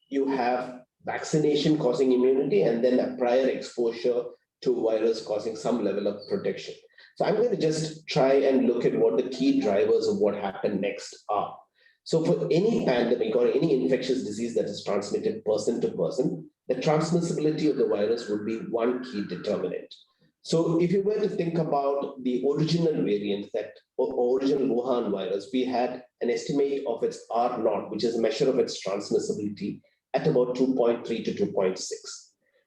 you have vaccination causing immunity, and then a prior exposure to virus causing some level of protection. So I'm going to just try and look at what the key drivers of what happened next are. So for any pandemic or any infectious disease that is transmitted person to person, the transmissibility of the virus would be one key determinant. So if you were to think about the original variant, that original Wuhan virus, we had an estimate of its R naught, which is a measure of its transmissibility, at about 2.3 to 2.6.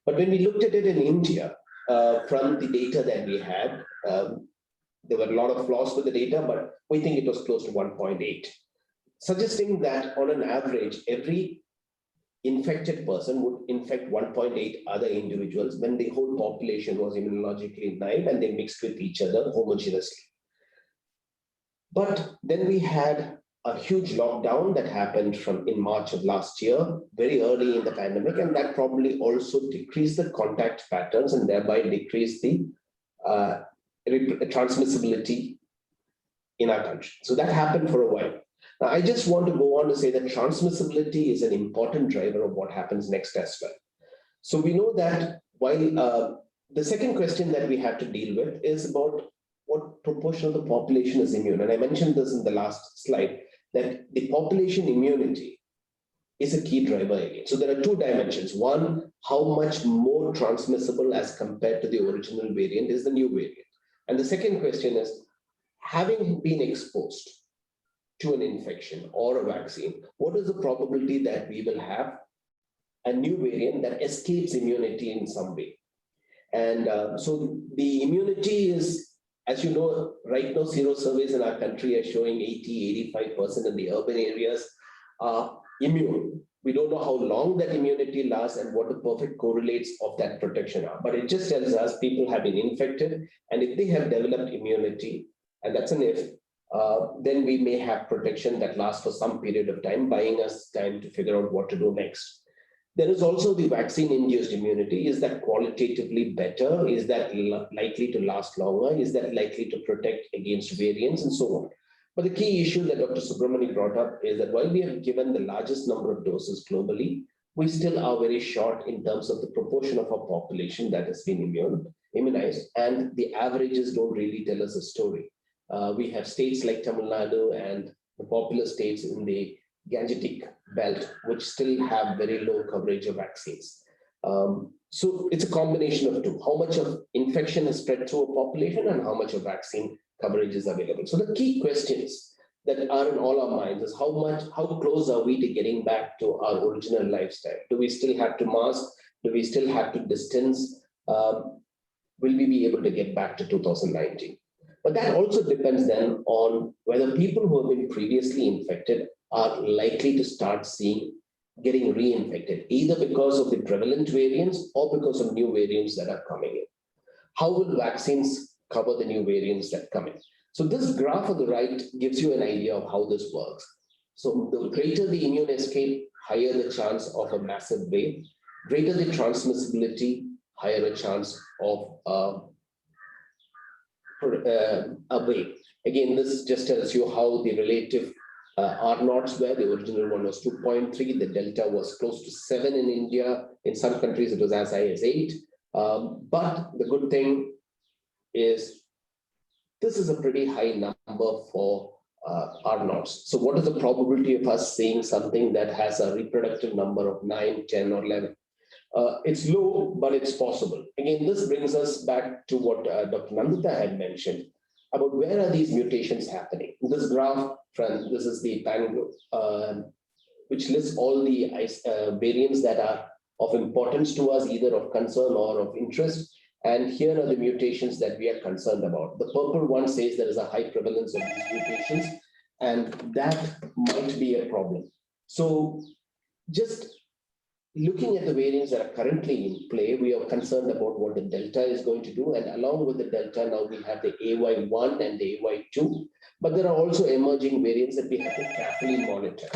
But when we looked at it in India, from the data that we had, there were a lot of flaws with the data, but we think it was close to 1.8, suggesting that on an average, every infected person would infect 1.8 other individuals when the whole population was immunologically naive and they mixed with each other homogeneously. But then we had a huge lockdown that happened in March of last year, very early in the pandemic, and that probably also decreased the contact patterns and thereby decreased the transmissibility in our country. So that happened for a while. Now, I just want to go on to say that transmissibility is an important driver of what happens next as well. So we know that while the second question that we have to deal with is about what proportion of the population is immune. And I mentioned this in the last slide, that the population immunity is a key driver again. So there are two dimensions. One, how much more transmissible as compared to the original variant is the new variant. And the second question is, having been exposed to an infection or a vaccine, what is the probability that we will have a new variant that escapes immunity in some way? And so the immunity is, as you know, right now, sero surveys in our country are showing 80, 85% in the urban areas are immune. We don't know how long that immunity lasts and what the perfect correlates of that protection are. But it just tells us people have been infected, and if they have developed immunity, and that's an if, then we may have protection that lasts for some period of time, buying us time to figure out what to do next. There is also the vaccine-induced immunity. Is that qualitatively better? Is that likely to last longer? Is that likely to protect against variants and so on? But the key issue that Dr. Subramanian brought up is that while we have given the largest number of doses globally, we still are very short in terms of the proportion of our population that has been immunized, and the averages don't really tell us a story. We have states like Tamil Nadu and the popular states in the Gangetic belt, which still have very low coverage of vaccines. So it's a combination of two. How much of infection is spread through a population and how much of vaccine coverage is available. So the key questions that are in all our minds is how close are we to getting back to our original lifestyle? Do we still have to mask? Do we still have to distance? Will we be able to get back to 2019? But that also depends then on whether people who have been previously infected are likely to start getting reinfected, either because of the prevalent variants or because of new variants that are coming in. How will vaccines cover the new variants that come in? So this graph on the right gives you an idea of how this works. So the greater the immune escape, higher the chance of a massive wave. Greater the transmissibility, higher a chance of a wave. Again, this just tells you how the relative R naughts were. The original one was 2.3. The delta was close to 7 in India. In some countries, it was as high as 8. But the good thing is this is a pretty high number for R naughts. So what is the probability of us seeing something that has a reproductive number of 9, 10, or 11? It's low, but it's possible. Again, this brings us back to what Dr. Nandita had mentioned about where are these mutations happening. This graph, friend, this is the Pango, which lists all the variants that are of importance to us, either of concern or of interest. And here are the mutations that we are concerned about. The purple one says there is a high prevalence of these mutations, and that might be a problem. So just looking at the variants that are currently in play, we are concerned about what the Delta is going to do. And along with the Delta, now we have the AY1 and the AY2, but there are also emerging variants that we have to carefully monitor.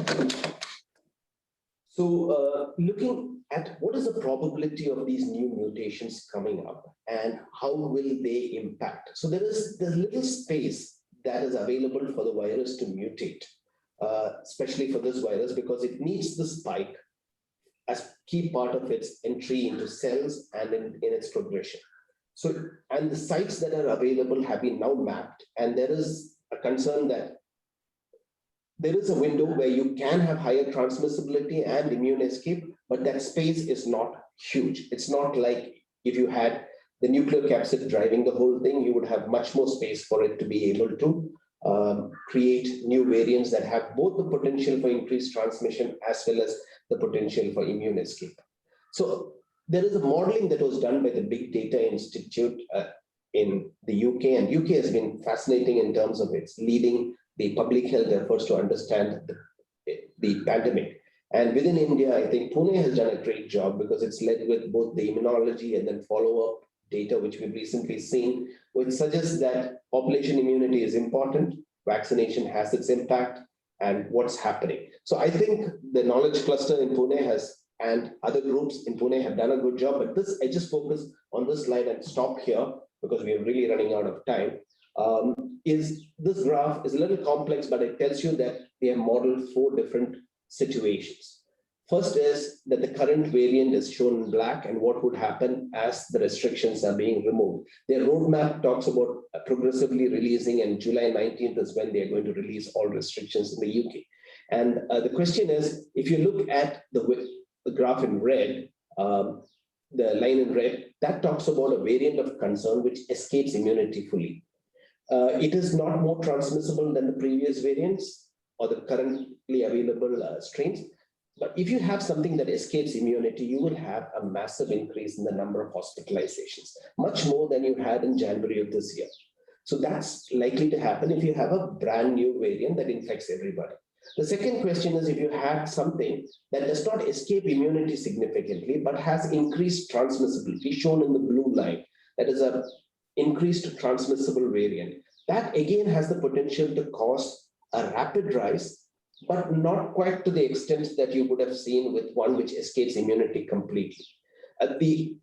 So looking at what is the probability of these new mutations coming up and how will they impact? So there's little space that is available for the virus to mutate, especially for this virus, because it needs the spike as key part of its entry into cells and in its progression. So, and the sites that are available have been now mapped, and there is a concern that there is a window where you can have higher transmissibility and immune escape, but that space is not huge. It's not like if you had the nuclear capsid driving the whole thing, you would have much more space for it to be able to create new variants that have both the potential for increased transmission as well as the potential for immune escape. So there is a modeling that was done by the Big Data Institute in the UK, and UK has been fascinating in terms of its leading the public health efforts to understand the pandemic. And within India, I think Pune has done a great job because it's led with both the immunology and then follow-up data, which we've recently seen, which suggests that population immunity is important, vaccination has its impact, and what's happening. So I think the knowledge cluster in Pune and other groups in Pune have done a good job, but I just focus on this slide and stop here because we are really running out of time. This graph is a little complex, but it tells you that they have modeled 4 different situations. First is that the current variant is shown in black and what would happen as the restrictions are being removed. Their roadmap talks about progressively releasing, and July 19th is when they are going to release all restrictions in the UK. And the question is, if you look at the graph in red, the line in red, that talks about a variant of concern which escapes immunity fully. It is not more transmissible than the previous variants or the currently available strains. But if you have something that escapes immunity, you will have a massive increase in the number of hospitalizations, much more than you had in January of this year. So that's likely to happen if you have a brand new variant that infects everybody. The second question is if you have something that does not escape immunity significantly, but has increased transmissibility, shown in the blue line, that is a increased transmissible variant. That again has the potential to cause a rapid rise, but not quite to the extent that you would have seen with one which escapes immunity completely. The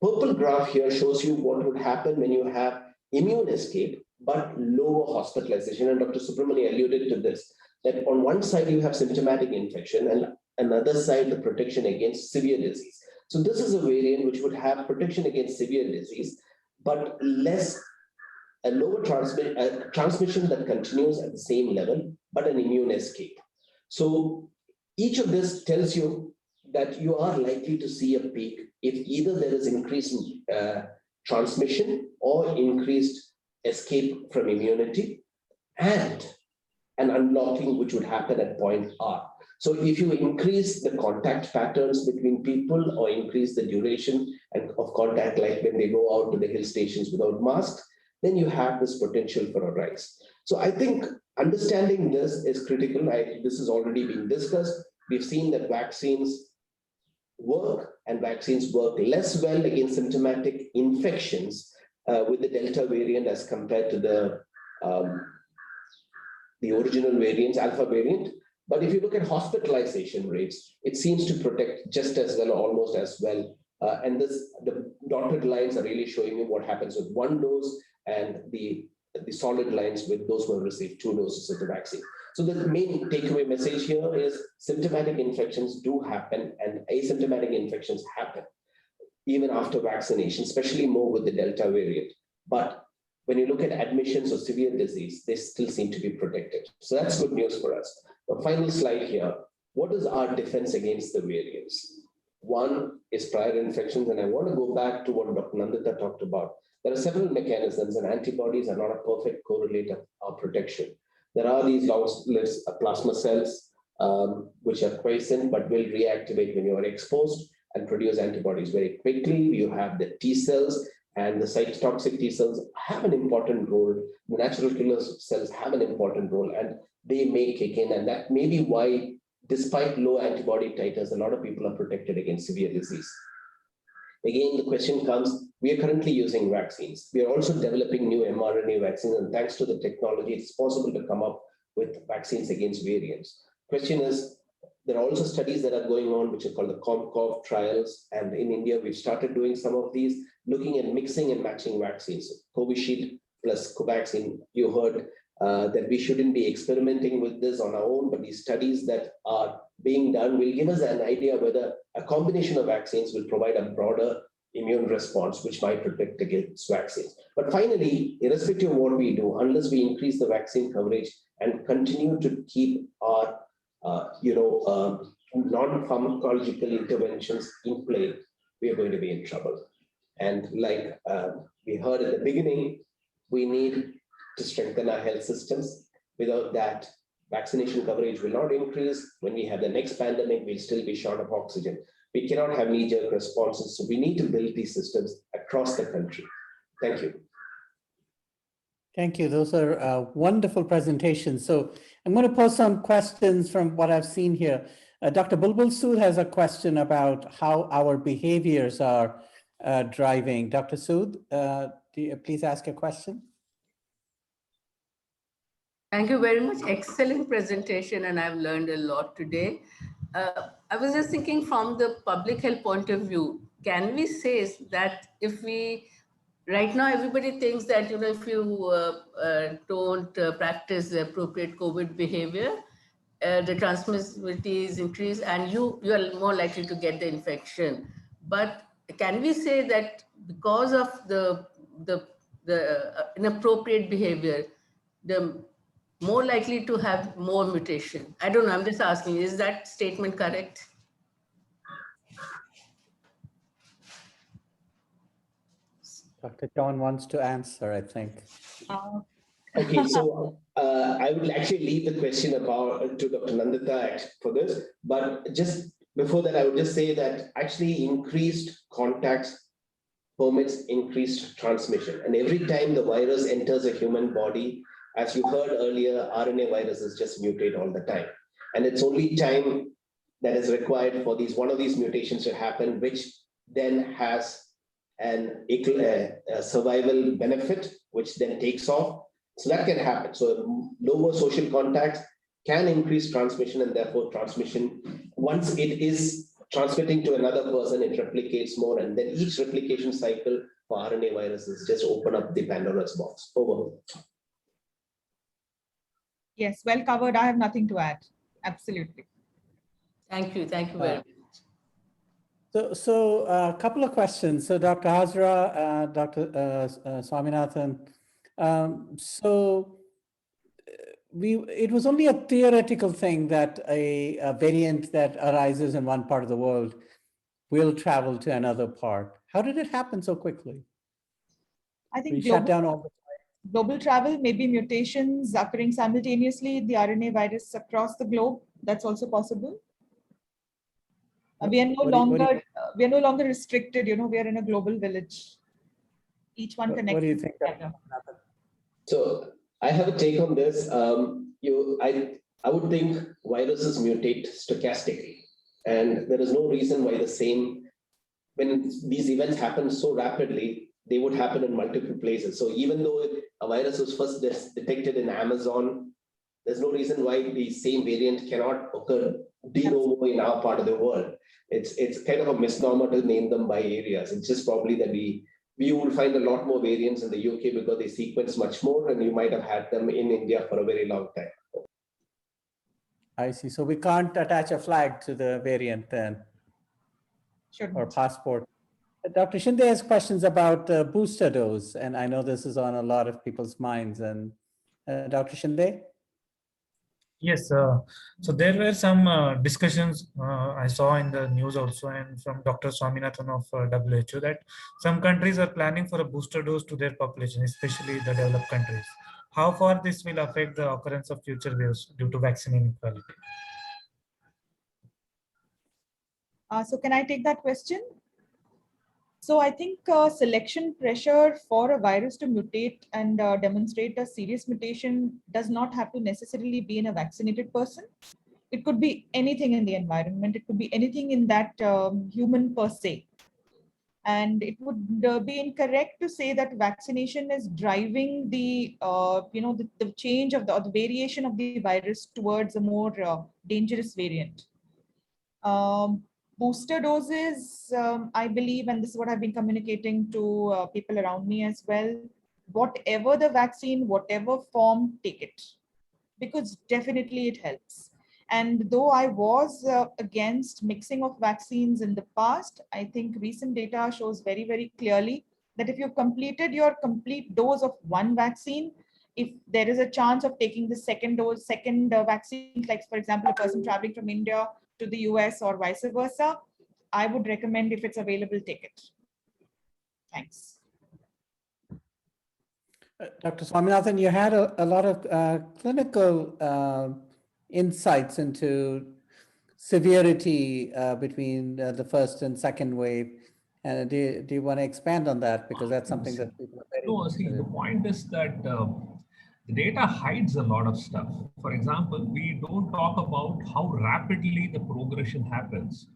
purple graph here shows you what would happen when you have immune escape, but lower hospitalization. And Dr. Subramanian alluded to this, that on one side you have symptomatic infection and another side the protection against severe disease. So this is a variant which would have protection against severe disease, but a lower transmission that continues at the same level, but an immune escape. So each of this tells you that you are likely to see a peak if either there is increased transmission or increased escape from immunity and an unlocking which would happen at point R. So if you increase the contact patterns between people or increase the duration of contact, like when they go out to the hill stations without masks, then you have this potential for a rise. So I think understanding this is critical. This has already been discussed. We've seen that vaccines work and vaccines work less well against symptomatic infections with the Delta variant as compared to the original variants, Alpha variant. But if you look at hospitalization rates, it seems to protect just as well, or almost as well. And the dotted lines are really showing you what happens with 1 dose, and the solid lines with those who have received 2 doses of the vaccine. So the main takeaway message here is symptomatic infections do happen and asymptomatic infections happen even after vaccination, especially more with the Delta variant. But when you look at admissions of severe disease, they still seem to be protected. So that's good news for us. The final slide here, what is our defense against the variants? One is prior infections, and I want to go back to what Dr. Nandita talked about. There are several mechanisms, and antibodies are not a perfect correlate of our protection. There are these long-lived plasma cells, which are quiescent but will reactivate when you are exposed and produce antibodies very quickly. You have the T cells, and the cytotoxic T cells have an important role. The natural killer cells have an important role, and they may kick in, and that may be why, despite low antibody titers, a lot of people are protected against severe disease. Again, the question comes, we are currently using vaccines. We are also developing new mRNA vaccines, and thanks to the technology, it's possible to come up with vaccines against variants. Question is, there are also studies that are going on, which are called the COMCOV trials. And in India, we've started doing some of these, looking at mixing and matching vaccines. Covishield plus Covaxin, you heard that we shouldn't be experimenting with this on our own, but these studies that are being done will give us an idea whether a combination of vaccines will provide a broader immune response, which might protect against vaccines. But finally, irrespective of what we do, unless we increase the vaccine coverage and continue to keep our non-pharmacological interventions in play, we are going to be in trouble. And like we heard at the beginning, we need to strengthen our health systems. Without that, vaccination coverage will not increase. When we have the next pandemic, we'll still be short of oxygen. We cannot have knee-jerk responses. So we need to build these systems across the country. Thank you. Thank you. Those are wonderful presentations. So I'm going to pose some questions from what I've seen here. Dr. Bulbul Sood has a question about how our behaviors are driving. Dr. Sood, do you please ask a question? Thank you very much. Excellent presentation, and I've learned a lot today. I was just thinking from the public health point of view, can we say that if we, right now everybody thinks that, if you don't practice the appropriate COVID behavior, the transmissibility is increased and you are more likely to get the infection. But can we say that because of the inappropriate behavior, the more likely to have more mutation? I don't know, I'm just asking, is that statement correct? Dr. John wants to answer, I think. Okay, so I will actually leave the question to Dr. Nandita for this, but just before that, I would just say that actually increased contacts permits increased transmission. And every time the virus enters a human body, as you heard earlier, RNA viruses just mutate all the time. And it's only time that is required for one of these mutations to happen, which then has a survival benefit, which then takes off. So that can happen. So lower social contacts can increase transmission, and therefore transmission, once it is transmitting to another person, it replicates more. And then each replication cycle for RNA viruses just open up the Pandora's box. Over. Yes, well covered. I have nothing to add. Absolutely. Thank you very much. So a couple of questions. So Dr. Hazra, Dr. Swaminathan, it was only a theoretical thing that a variant that arises in one part of the world will travel to another part. How did it happen so quickly? I think we shut down all the global travel, maybe mutations occurring simultaneously, the RNA virus across the globe. That's also possible. We are no longer restricted. We are in a global village. Each one connected. What do you think? So I have a take on this. I would think viruses mutate stochastically, and there is no reason why when these events happen so rapidly, they would happen in multiple places. So even though a virus was first detected in Amazon, there's no reason why the same variant cannot occur de novo in our part of the world. It's kind of a misnomer to name them by areas. It's just probably that we will find a lot more variants in the UK because they sequence much more, and you might have had them in India for a very long time. I see. So we can't attach a flag to the variant then, or passport. Dr. Shinde has questions about booster dose, and I know this is on a lot of people's minds. And Dr. Shinde? Yes, so there were some discussions I saw in the news also, and from Dr. Swaminathan of WHO, that some countries are planning for a booster dose to their population, especially the developed countries. How far this will affect the occurrence of future waves due to vaccine inequality? So can I take that question? So I think selection pressure for a virus to mutate and demonstrate a serious mutation does not have to necessarily be in a vaccinated person. It could be anything in the environment. It could be anything in that human per se. And it would be incorrect to say that vaccination is driving the change of the variation of the virus towards a more dangerous variant. Booster doses, I believe, and this is what I've been communicating to people around me as well, whatever the vaccine, whatever form, take it, because definitely it helps. And though I was against mixing of vaccines in the past, I think recent data shows very, very clearly that if you've completed your complete dose of one vaccine, if there is a chance of taking the second dose, second vaccine, like for example, a person traveling from India to the US or vice versa, I would recommend, if it's available, take it. Thanks. Dr. Swaminathan, you had a lot of clinical insights into severity between the first and second wave. And do you want to expand on that? Because that's something that people are very No, see, interested the in. point is that the data hides a lot of stuff. For example, we don't talk about how rapidly the progression happens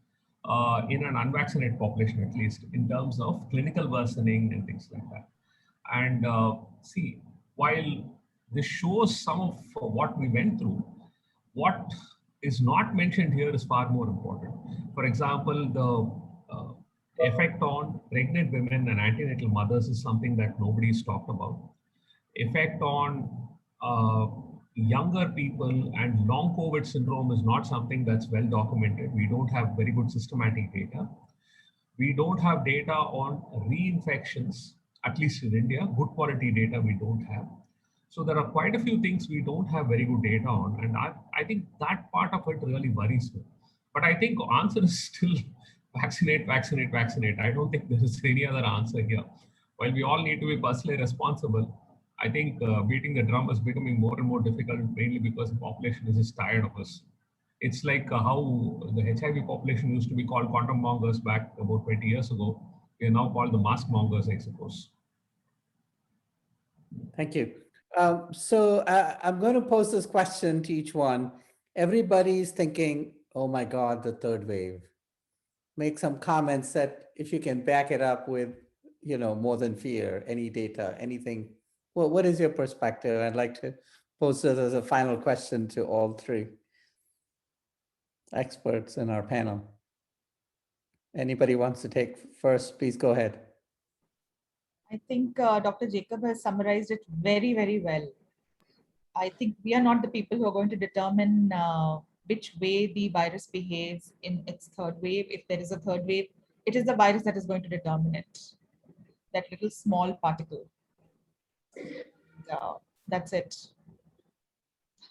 in an unvaccinated population, at least in terms of clinical worsening and things like that. And see, while this shows some of what we went through, what is not mentioned here is far more important. For example, the effect on pregnant women and antenatal mothers is something that nobody's talked about. Effect on younger people and long COVID syndrome is not something that's well documented. We don't have very good systematic data. We don't have data on reinfections, at least in India. Good quality data we don't have. So there are quite a few things we don't have very good data on. And I think that part of it really worries me. But I think the answer is still vaccinate, vaccinate, vaccinate. I don't think there is any other answer here. While we all need to be personally responsible, I think beating the drum is becoming more and more difficult, mainly because the population is just tired of us. It's like how the HIV population used to be called condom mongers back about 20 years ago. We are now called the mask mongers, I suppose. Thank you. So I'm going to pose this question to each one. Everybody's thinking, oh my God, the third wave. Make some comments that if you can back it up with, more than fear, any data, anything. Well, what is your perspective? I'd like to pose this as a final question to all three experts in our panel. Anybody wants to take first, please go ahead. I think Dr. Jacob has summarized it very, very well. I think we are not the people who are going to determine which way the virus behaves in its third wave. If there is a third wave, it is the virus that is going to determine it. That little small particle. That's it.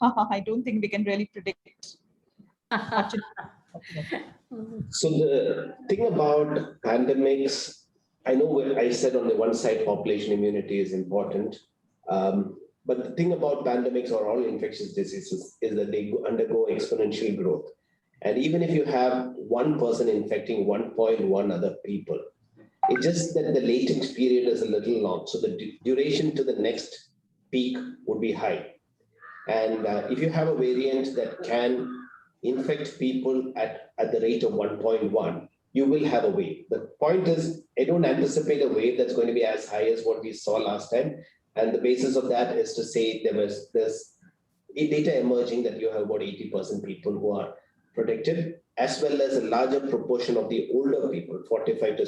I don't think we can really predict. So the thing about pandemics, I know what I said on the one side, population immunity is important. But the thing about pandemics or all infectious diseases is that they undergo exponential growth. And even if you have one person infecting 1.1 other people, it's just that the latent period is a little long. So the duration to the next peak would be high. And if you have a variant that can infect people at the rate of 1.1, you will have a wave. The point is, I don't anticipate a wave that's going to be as high as what we saw last time. And the basis of that is to say there's data emerging that you have about 80% people who are protected, as well as a larger proportion of the older people, 45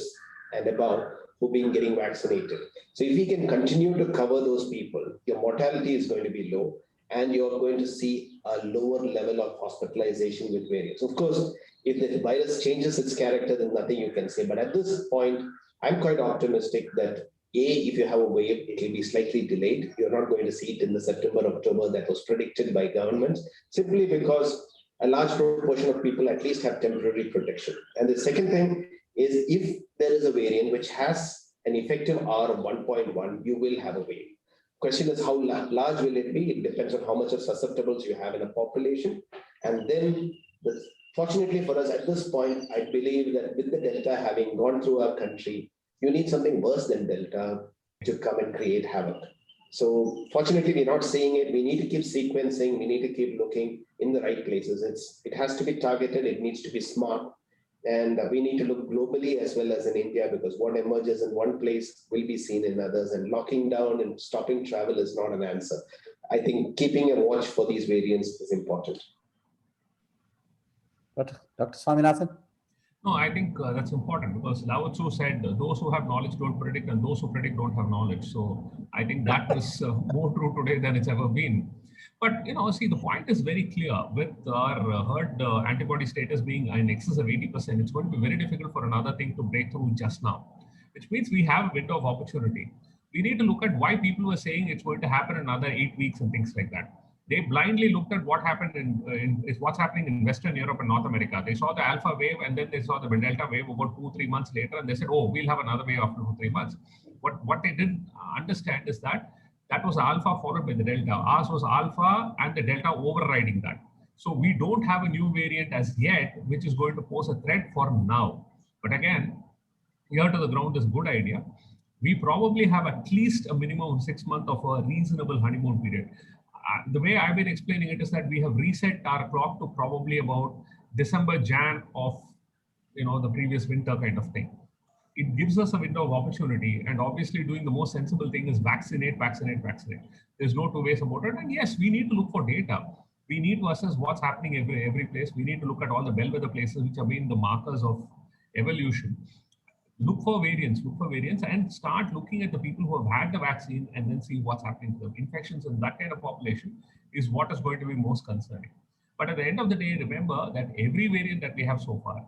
and above, who've been getting vaccinated. So if we can continue to cover those people, your mortality is going to be low, and you're going to see a lower level of hospitalization with variants. Of course, if the virus changes its character, then nothing you can say. But at this point, I'm quite optimistic that if you have a wave, it will be slightly delayed. You're not going to see it in the September, October that was predicted by governments, simply because a large proportion of people at least have temporary protection. And the second thing is, if there is a variant which has an effective R of 1.1, you will have a wave. Question is, how large will it be? It depends on how much of susceptibles you have in a population. And then, fortunately for us at this point, I believe that with the Delta having gone through our country, you need something worse than Delta to come and create havoc. So fortunately, we're not seeing it. We need to keep sequencing. We need to keep looking in the right places. It has to be targeted. It needs to be smart. And we need to look globally as well as in India, because what emerges in one place will be seen in others. And locking down and stopping travel is not an answer. I think keeping a watch for these variants is important. Dr. Swaminathan? No, I think that's important because Lao Tzu said those who have knowledge don't predict and those who predict don't have knowledge. So I think that is more true today than it's ever been. But, see, the point is very clear. With our herd antibody status being in excess of 80%, it's going to be very difficult for another thing to break through just now, which means we have a window of opportunity. We need to look at why people were saying it's going to happen in another 8 weeks and things like that. They blindly looked at what happened in what's happening in Western Europe and North America. They saw the alpha wave and then they saw the delta wave about 2-3 months later, and they said, "Oh, we'll have another wave after 2-3 months." What they didn't understand is that was alpha followed by the delta. Ours was alpha and the delta overriding that. So we don't have a new variant as yet, which is going to pose a threat for now. But again, ear to the ground is a good idea. We probably have at least a minimum of 6 months of a reasonable honeymoon period. The way I've been explaining it is that we have reset our clock to probably about December, Jan of the previous winter kind of thing. It gives us a window of opportunity, and obviously doing the most sensible thing is vaccinate. There's no two ways about it. And yes, we need to look for data. We need to assess what's happening every place. We need to look at all the bellwether places, which have been the markers of evolution. Look for variants and start looking at the people who have had the vaccine and then see what's happening to them. Infections in that kind of population is what is going to be most concerning. But at the end of the day, remember that every variant that we have so far,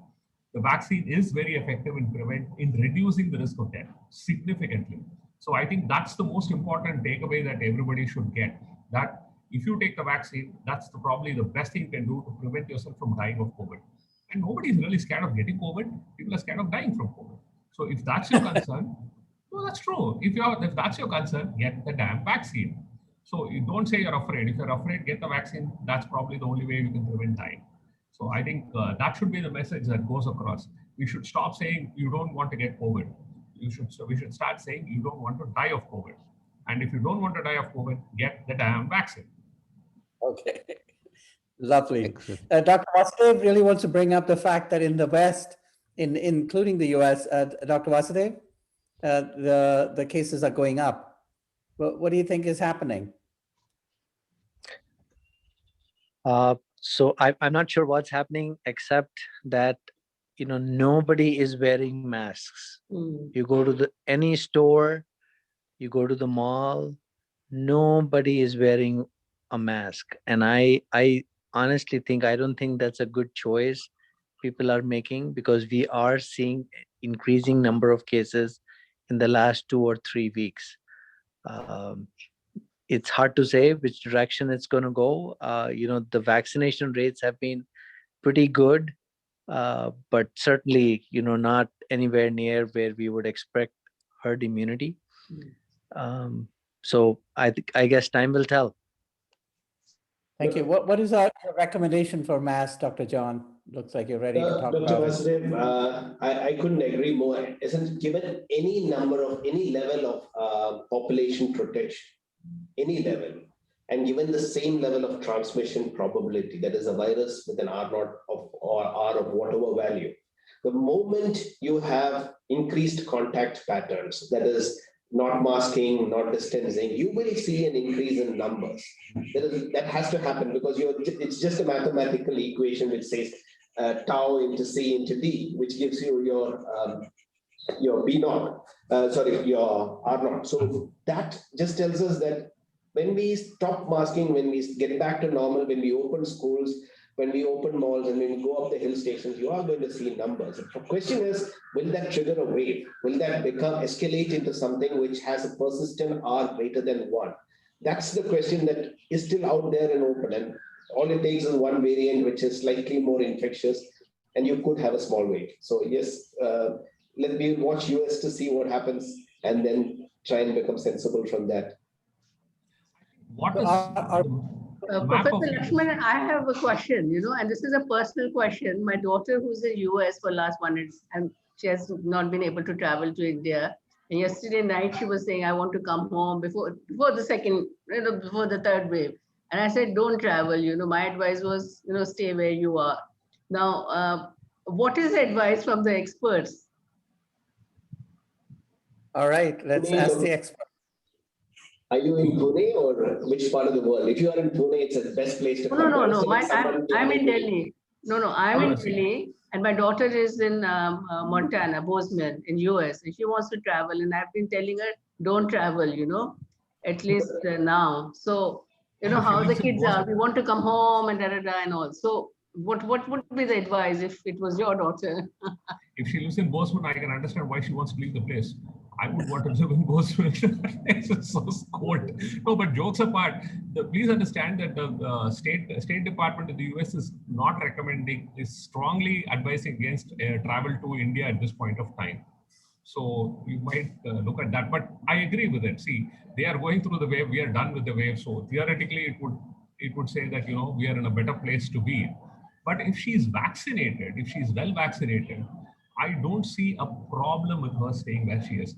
the vaccine is very effective in reducing the risk of death significantly. So I think that's the most important takeaway that everybody should get, that if you take the vaccine, that's probably the best thing you can do to prevent yourself from dying of COVID. And nobody is really scared of getting COVID. People are scared of dying from COVID. So if that's your concern, well, that's true. If that's your concern, get the damn vaccine. So you don't say you're afraid. If you're afraid, get the vaccine. That's probably the only way you can prevent dying. So I think that should be the message that goes across. We should stop saying you don't want to get COVID. We should start saying you don't want to die of COVID. And if you don't want to die of COVID, get the damn vaccine. Okay, lovely. Dr. Vasudev really wants to bring up the fact that in the West, including the US, Dr. Vasudev, the cases are going up. What do you think is happening? So I'm not sure what's happening, except that nobody is wearing masks. You go to any store, you go to the mall, nobody is wearing a mask. And I honestly think, I don't think that's a good choice people are making, because we are seeing increasing number of cases in the last 2 or 3 weeks. It's hard to say which direction it's going to go. The vaccination rates have been pretty good, but certainly, not anywhere near where we would expect herd immunity. So I guess time will tell. Thank you. What is our recommendation for masks, Dr. John? Looks like you're ready to talk Dr. about it. Vasudev, I couldn't agree more. Isn't given any level of population protection, any level, and given the same level of transmission probability, that is a virus with an R0 or R of whatever value, the moment you have increased contact patterns, that is not masking, not distancing, you will see an increase in numbers. That has to happen, because it's just a mathematical equation which says tau into C into D, which gives you your B naught, your R naught. So that just tells us that when we stop masking, when we get back to normal, when we open schools, when we open malls, and when we go up the hill stations, you are going to see numbers. The question is, will that trigger a wave? Will that escalate into something which has a persistent R greater than 1? That's the question that is still out there and open. And all it takes is one variant, which is slightly more infectious, and you could have a small wave. So yes, let me watch US to see what happens, and then try and become sensible from that. What is Professor Lakshman, I have a question, and this is a personal question. My daughter, who's in US for last 1 year, and she has not been able to travel to India. And yesterday night, she was saying, I want to come home before the third wave. And I said, don't travel. My advice was, stay where you are. Now, what is the advice from the experts? All right, let's ask the expert. Are you in Pune or which part of the world? If you are in Pune, it's the best place to come. No. I'm in Delhi. No, I'm in Delhi, and my daughter is in Montana, Bozeman, in US, and she wants to travel. And I've been telling her, don't travel, at least now. So, She how the lives in kids are. Bozeman. We want to come home and and all. So, what would be the advice if it was your daughter? If she lives in Bozeman, I can understand why she wants to leave the place. I would want to live in Bozeman. It's just so cold. No, but jokes apart, please understand that the State Department in the US is not recommending, is strongly advising against travel to India at this point of time. So you might look at that, but I agree with it. See, they are going through the wave. We are done with the wave. So theoretically, it would say that we are in a better place to be. But if she is vaccinated, if she is well vaccinated, I don't see a problem with her staying where she is.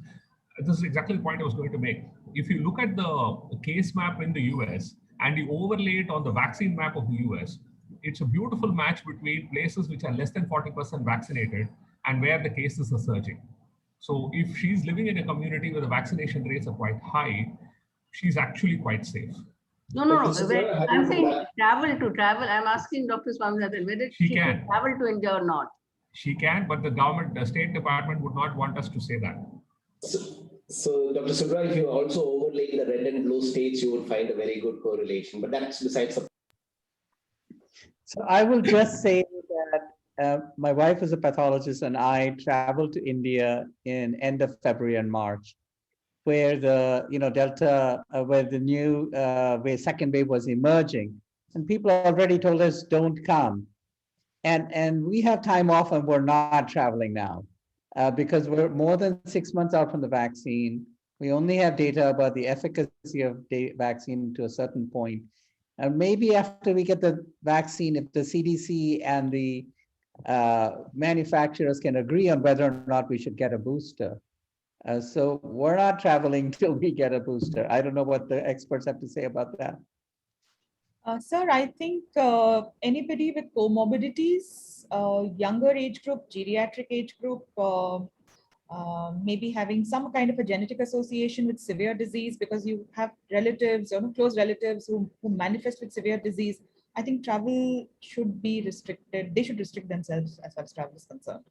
This is exactly the point I was going to make. If you look at the case map in the US and you overlay it on the vaccine map of the US, it's a beautiful match between places which are less than 40% vaccinated and where the cases are surging. So if she's living in a community where the vaccination rates are quite high, she's actually quite safe. No. I'm saying travel. I'm asking Dr. Swaminathan whether She she can travel to India or not. She can, but the State Department would not want us to say that. So Dr. Subra, if you also overlay the red and blue states, you would find a very good correlation. But that's besides the. So I will just say that my wife is a pathologist and I traveled to India in end of February and March, where the Delta, where the new second wave was emerging, and people already told us don't come, and we have time off and we're not traveling now because we're more than 6 months out from the vaccine. We only have data about the efficacy of the vaccine to a certain point. And maybe after we get the vaccine, if the CDC and the manufacturers can agree on whether or not we should get a booster. So we're not traveling till we get a booster. I don't know what the experts have to say about that. Sir, I think anybody with comorbidities, younger age group, geriatric age group, maybe having some kind of a genetic association with severe disease because you have relatives or close relatives who manifest with severe disease, I think travel should be restricted. They should restrict themselves as far as travel is concerned.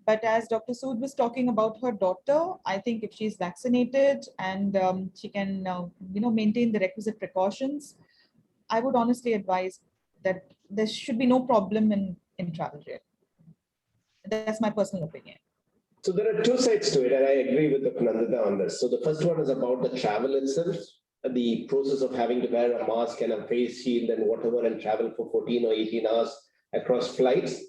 But as Dr. Sood was talking about her daughter, I think if she's vaccinated and she can, maintain the requisite precautions, I would honestly advise that there should be no problem in travel here. That's my personal opinion. So there are two sides to it, and I agree with Dr. Nandita on this. So the first one is about the travel itself, the process of having to wear a mask and a face shield and whatever and travel for 14 or 18 hours across flights.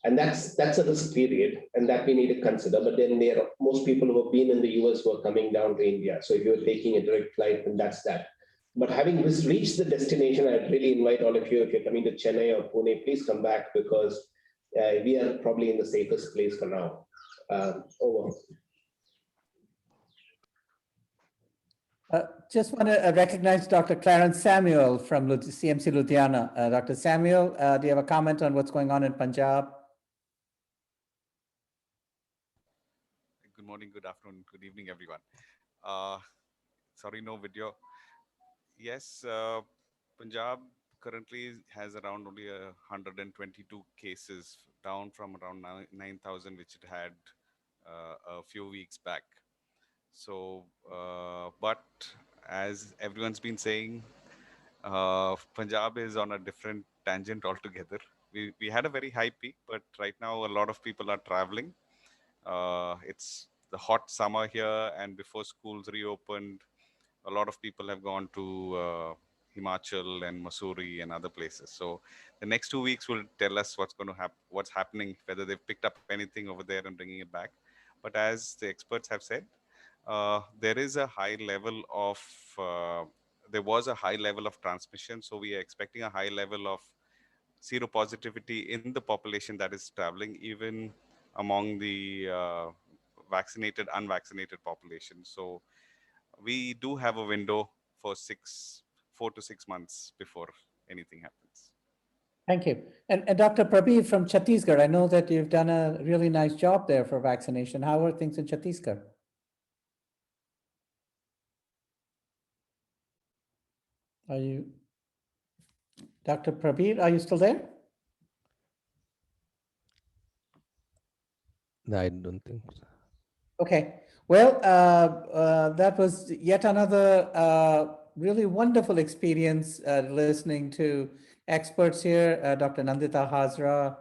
And that's a risk period, and that we need to consider. But then there are most people who have been in the US who are coming down to India. So if you're taking a direct flight, then that's that. But having reached the destination, I'd really invite all of you, if you're coming to Chennai or Pune, please come back because we are probably in the safest place for now. Over. Just want to recognize Dr. Clarence Samuel from CMC Ludhiana. Dr. Samuel, do you have a comment on what's going on in Punjab? Good morning, good afternoon, good evening, everyone. Sorry, no video. Yes, Punjab currently has around only 122 cases, down from around 9,000, which it had a few weeks back. So, but as everyone's been saying, Punjab is on a different tangent altogether. We had a very high peak, but right now a lot of people are traveling. It's the hot summer here, and before schools reopened, a lot of people have gone to Himachal and Mussoorie and other places. So the next 2 weeks will tell us what's going to happen, what's happening, whether they've picked up anything over there and bringing it back. But as the experts have said, there is a high level of there was a high level of transmission. So we are expecting a high level of seropositivity in the population that is traveling, even among the vaccinated, unvaccinated population. So we do have a window for 4 to 6 months before anything happens. Thank you. And Dr. Prabir from Chhattisgarh, I know that you've done a really nice job there for vaccination. How are things in Chhattisgarh? Are you, Dr. Prabir, are you still there? No, I don't think so. Okay. Well, that was yet another really wonderful experience listening to experts here, Dr. Nandita Hazra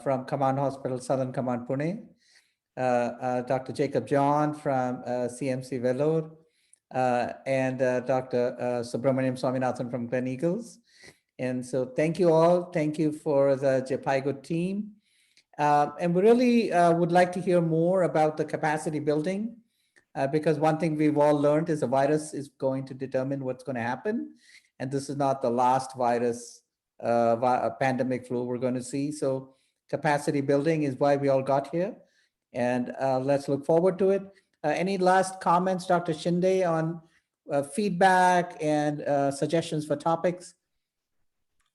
from Command Hospital, Southern Command, Pune, Dr. Jacob John from CMC Vellore, and Dr. Subramanian Swaminathan from Glen Eagles. And so thank you all. Thank you for the Jepaigo team. And we really would like to hear more about the capacity building because one thing we've all learned is a virus is going to determine what's going to happen. And this is not the last virus, pandemic flu we're going to see. So capacity building is why we all got here. And let's look forward to it. Any last comments, Dr. Shinde, on feedback and suggestions for topics?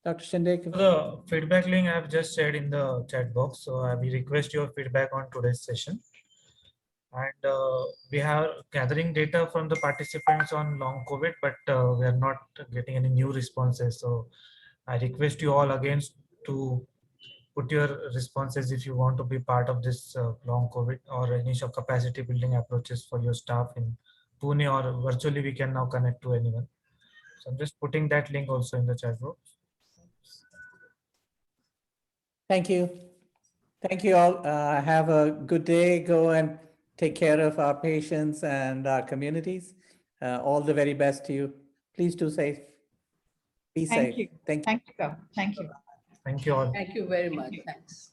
Dr. Shinde? The feedback link I've just shared in the chat box. So I will request your feedback on today's session. And we are gathering data from the participants on long COVID, but we are not getting any new responses. So I request you all again to put your responses if you want to be part of this long COVID or any capacity building approaches for your staff in Pune, or virtually we can now connect to anyone. So I'm just putting that link also in the chat box. Thank you. Thank you all. Have a good day. Go and take care of our patients and our communities. All the very best to you. Please do safe. Be Thank safe. you. Thank you. Thank you, sir. Thank you. Thank you all. Thank you very much. Thanks.